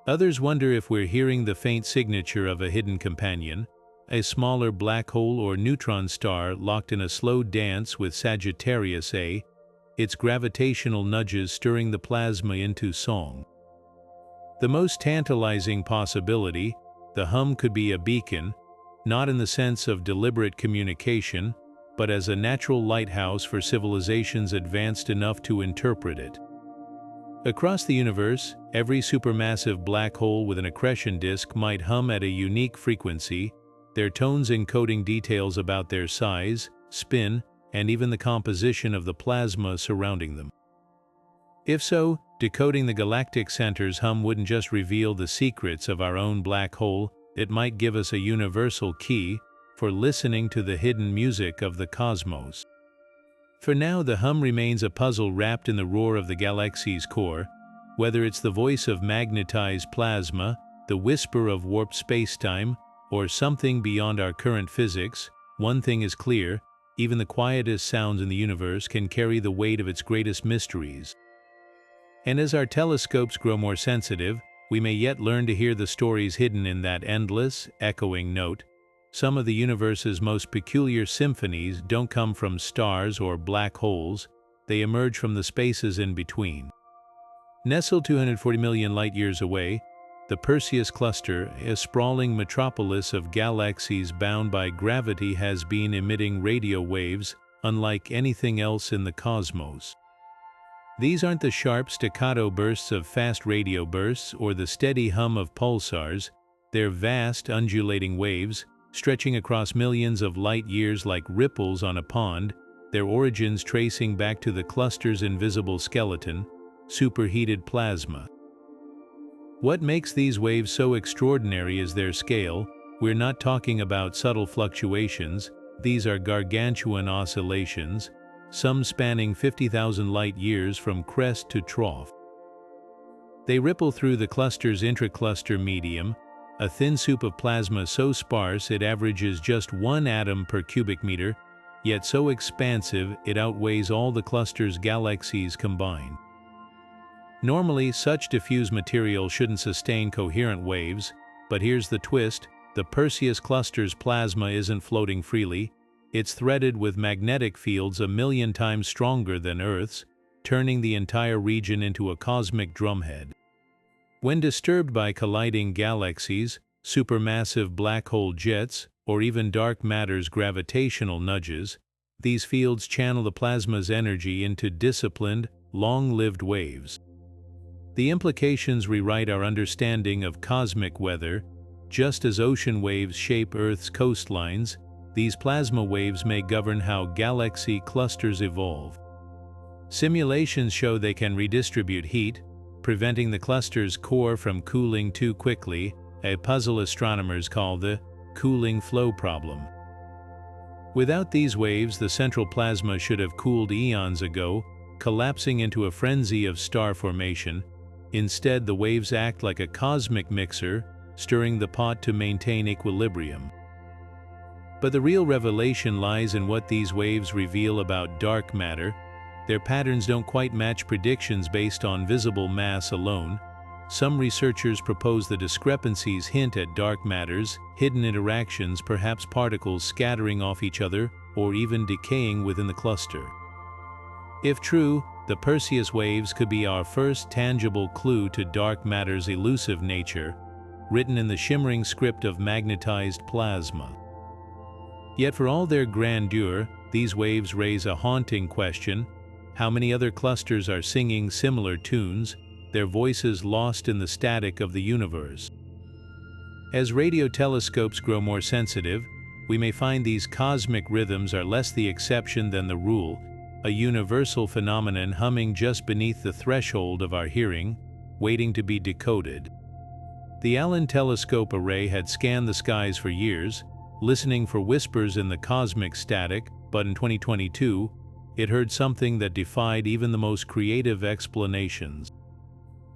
Others wonder if we're hearing the faint signature of a hidden companion, a smaller black hole or neutron star locked in a slow dance with Sagittarius A, its gravitational nudges stirring the plasma into song. The most tantalizing possibility, the hum could be a beacon, not in the sense of deliberate communication, but as a natural lighthouse for civilizations advanced enough to interpret it. Across the universe, every supermassive black hole with an accretion disk might hum at a unique frequency, their tones encoding details about their size, spin, and even the composition of the plasma surrounding them. If so, decoding the galactic center's hum wouldn't just reveal the secrets of our own black hole, it might give us a universal key for listening to the hidden music of the cosmos. For now, the hum remains a puzzle wrapped in the roar of the galaxy's core. Whether it's the voice of magnetized plasma, the whisper of warped spacetime, or something beyond our current physics, one thing is clear: even the quietest sounds in the universe can carry the weight of its greatest mysteries. And as our telescopes grow more sensitive, we may yet learn to hear the stories hidden in that endless, echoing note. Some of the universe's most peculiar symphonies don't come from stars or black holes, they emerge from the spaces in between. Nestled 240 million light-years away, the Perseus Cluster, a sprawling metropolis of galaxies bound by gravity, has been emitting radio waves unlike anything else in the cosmos. These aren't the sharp staccato bursts of fast radio bursts or the steady hum of pulsars, they're vast, undulating waves, stretching across millions of light-years like ripples on a pond, their origins tracing back to the cluster's invisible skeleton, superheated plasma. What makes these waves so extraordinary is their scale. We're not talking about subtle fluctuations, these are gargantuan oscillations, some spanning 50,000 light-years from crest to trough. They ripple through the cluster's intracluster medium, a thin soup of plasma so sparse it averages just 1 atom per cubic meter, yet so expansive it outweighs all the cluster's galaxies combined. Normally, such diffuse material shouldn't sustain coherent waves, but here's the twist: the Perseus Cluster's plasma isn't floating freely, it's threaded with magnetic fields 1,000,000 times stronger than Earth's, turning the entire region into a cosmic drumhead. When disturbed by colliding galaxies, supermassive black hole jets, or even dark matter's gravitational nudges, these fields channel the plasma's energy into disciplined, long-lived waves. The implications rewrite our understanding of cosmic weather. Just as ocean waves shape Earth's coastlines, these plasma waves may govern how galaxy clusters evolve. Simulations show they can redistribute heat, preventing the cluster's core from cooling too quickly, a puzzle astronomers call the cooling flow problem. Without these waves, the central plasma should have cooled eons ago, collapsing into a frenzy of star formation. Instead, the waves act like a cosmic mixer, stirring the pot to maintain equilibrium. But the real revelation lies in what these waves reveal about dark matter. Their patterns don't quite match predictions based on visible mass alone. Some researchers propose the discrepancies hint at dark matter's hidden interactions, perhaps particles scattering off each other or even decaying within the cluster. If true, the Perseus waves could be our first tangible clue to dark matter's elusive nature, written in the shimmering script of magnetized plasma. Yet for all their grandeur, these waves raise a haunting question: how many other clusters are singing similar tunes, their voices lost in the static of the universe? As radio telescopes grow more sensitive, we may find these cosmic rhythms are less the exception than the rule, a universal phenomenon humming just beneath the threshold of our hearing, waiting to be decoded. The Allen Telescope Array had scanned the skies for years, listening for whispers in the cosmic static, but in 2022, it heard something that defied even the most creative explanations.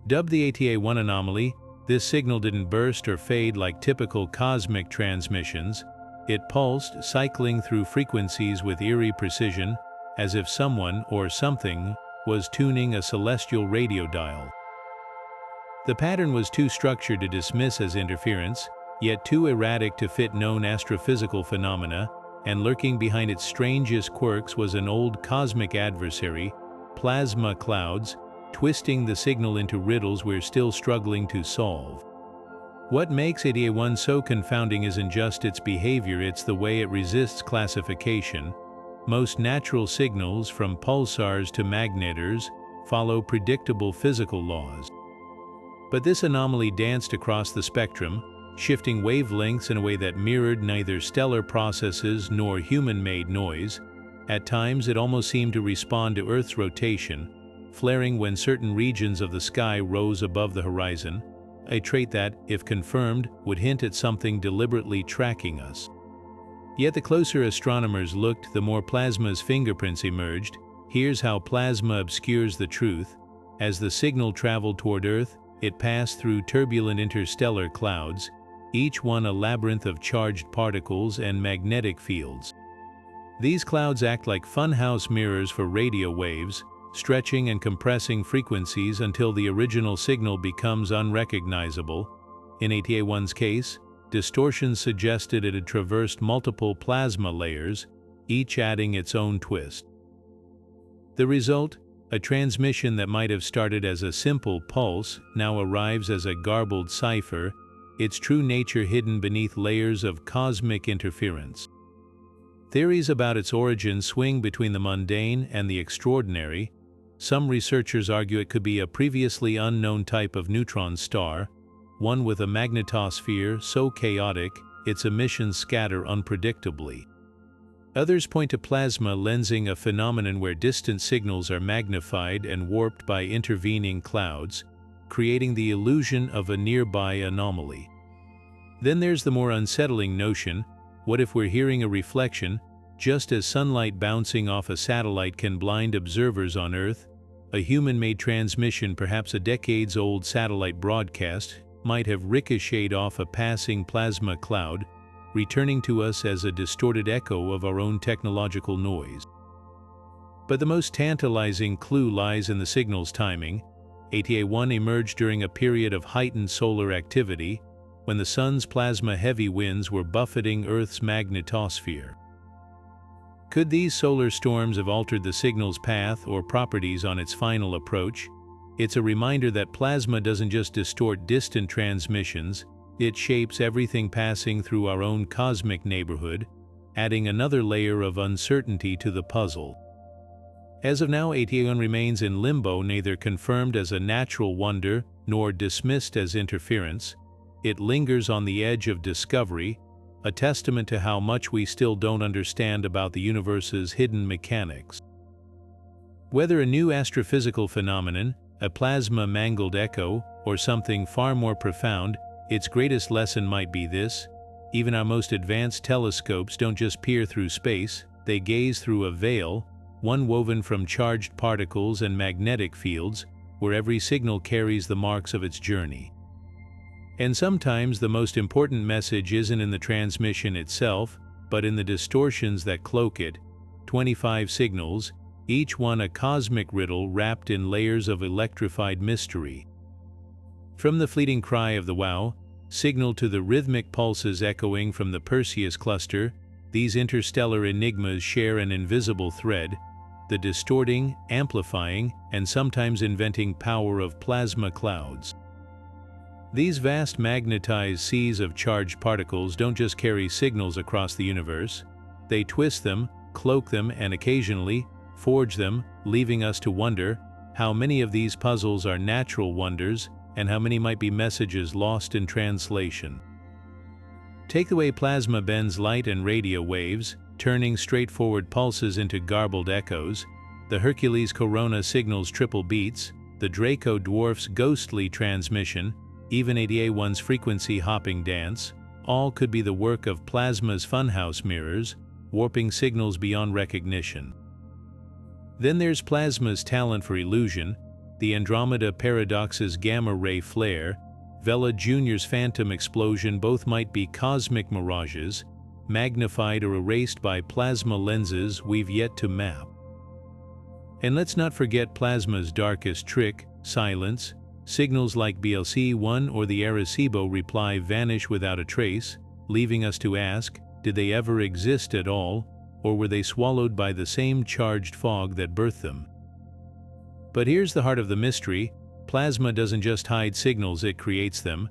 Dubbed the ATA-1 anomaly, this signal didn't burst or fade like typical cosmic transmissions. It pulsed, cycling through frequencies with eerie precision, as if someone or something was tuning a celestial radio dial. The pattern was too structured to dismiss as interference, yet too erratic to fit known astrophysical phenomena, and lurking behind its strangest quirks was an old cosmic adversary, plasma clouds, twisting the signal into riddles we're still struggling to solve. What makes 8A1 so confounding isn't just its behavior, it's the way it resists classification. Most natural signals, from pulsars to magnetars, follow predictable physical laws. But this anomaly danced across the spectrum, shifting wavelengths in a way that mirrored neither stellar processes nor human-made noise. At times it almost seemed to respond to Earth's rotation, flaring when certain regions of the sky rose above the horizon, a trait that, if confirmed, would hint at something deliberately tracking us. Yet the closer astronomers looked, the more plasma's fingerprints emerged. Here's how plasma obscures the truth. As the signal traveled toward Earth, it passed through turbulent interstellar clouds, each one a labyrinth of charged particles and magnetic fields. These clouds act like funhouse mirrors for radio waves, stretching and compressing frequencies until the original signal becomes unrecognizable. In 8A1's case, distortions suggested it had traversed multiple plasma layers, each adding its own twist. The result, a transmission that might have started as a simple pulse, now arrives as a garbled cipher, its true nature hidden beneath layers of cosmic interference. Theories about its origin swing between the mundane and the extraordinary. Some researchers argue it could be a previously unknown type of neutron star, one with a magnetosphere so chaotic its emissions scatter unpredictably. Others point to plasma lensing, a phenomenon where distant signals are magnified and warped by intervening clouds, creating the illusion of a nearby anomaly. Then there's the more unsettling notion: what if we're hearing a reflection? Just as sunlight bouncing off a satellite can blind observers on Earth, a human-made transmission, perhaps a decades-old satellite broadcast, might have ricocheted off a passing plasma cloud, returning to us as a distorted echo of our own technological noise. But the most tantalizing clue lies in the signal's timing. 8A1 emerged during a period of heightened solar activity, when the sun's plasma-heavy winds were buffeting Earth's magnetosphere. Could these solar storms have altered the signal's path or properties on its final approach? It's a reminder that plasma doesn't just distort distant transmissions, it shapes everything passing through our own cosmic neighborhood, adding another layer of uncertainty to the puzzle. As of now, 8A1 remains in limbo, neither confirmed as a natural wonder nor dismissed as interference. It lingers on the edge of discovery, a testament to how much we still don't understand about the universe's hidden mechanics. Whether a new astrophysical phenomenon, a plasma-mangled echo, or something far more profound, its greatest lesson might be this: even our most advanced telescopes don't just peer through space, they gaze through a veil, one woven from charged particles and magnetic fields, where every signal carries the marks of its journey. And sometimes the most important message isn't in the transmission itself, but in the distortions that cloak it. 25 signals, each one a cosmic riddle wrapped in layers of electrified mystery. From the fleeting cry of the wow signal to the rhythmic pulses echoing from the Perseus Cluster, these interstellar enigmas share an invisible thread: the distorting, amplifying, and sometimes inventing power of plasma clouds. These vast magnetized seas of charged particles don't just carry signals across the universe, they twist them, cloak them, and occasionally forge them, leaving us to wonder how many of these puzzles are natural wonders and how many might be messages lost in translation. Take the way plasma bends light and radio waves, turning straightforward pulses into garbled echoes. The Hercules corona signals triple beats, the Draco dwarf's ghostly transmission, even 8A1's frequency-hopping dance. All could be the work of plasma's funhouse mirrors, warping signals beyond recognition. Then there's plasma's talent for illusion: the Andromeda Paradox's gamma-ray flare, Vela Jr.'s phantom explosion. Both might be cosmic mirages, magnified or erased by plasma lenses we've yet to map. And let's not forget plasma's darkest trick, silence. Signals like BLC1 or the Arecibo reply vanish without a trace, leaving us to ask, did they ever exist at all, or were they swallowed by the same charged fog that birthed them? But here's the heart of the mystery. Plasma doesn't just hide signals, it creates them.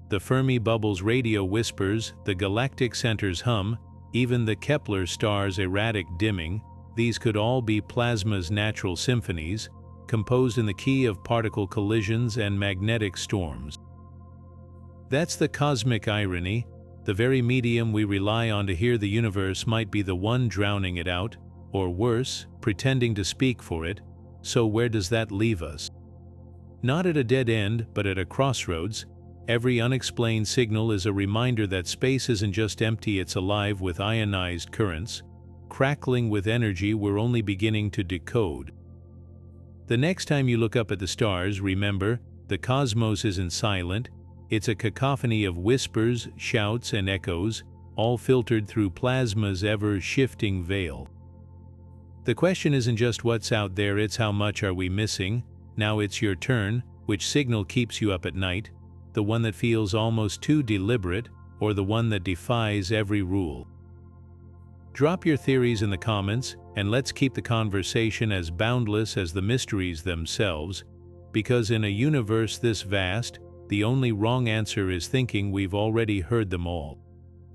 The Fermi bubble's radio whispers, the galactic center's hum, even the Kepler star's erratic dimming, these could all be plasma's natural symphonies, composed in the key of particle collisions and magnetic storms. That's the cosmic irony. The very medium we rely on to hear the universe might be the one drowning it out, or worse, pretending to speak for it. So where does that leave us? Not at a dead end, but at a crossroads. Every unexplained signal is a reminder that space isn't just empty, it's alive with ionized currents, crackling with energy we're only beginning to decode. The next time you look up at the stars, remember, the cosmos isn't silent. It's a cacophony of whispers, shouts, and echoes, all filtered through plasma's ever-shifting veil. The question isn't just what's out there, it's how much are we missing. Now it's your turn. Which signal keeps you up at night? The one that feels almost too deliberate, or the one that defies every rule? Drop your theories in the comments, and let's keep the conversation as boundless as the mysteries themselves, because in a universe this vast, the only wrong answer is thinking we've already heard them all.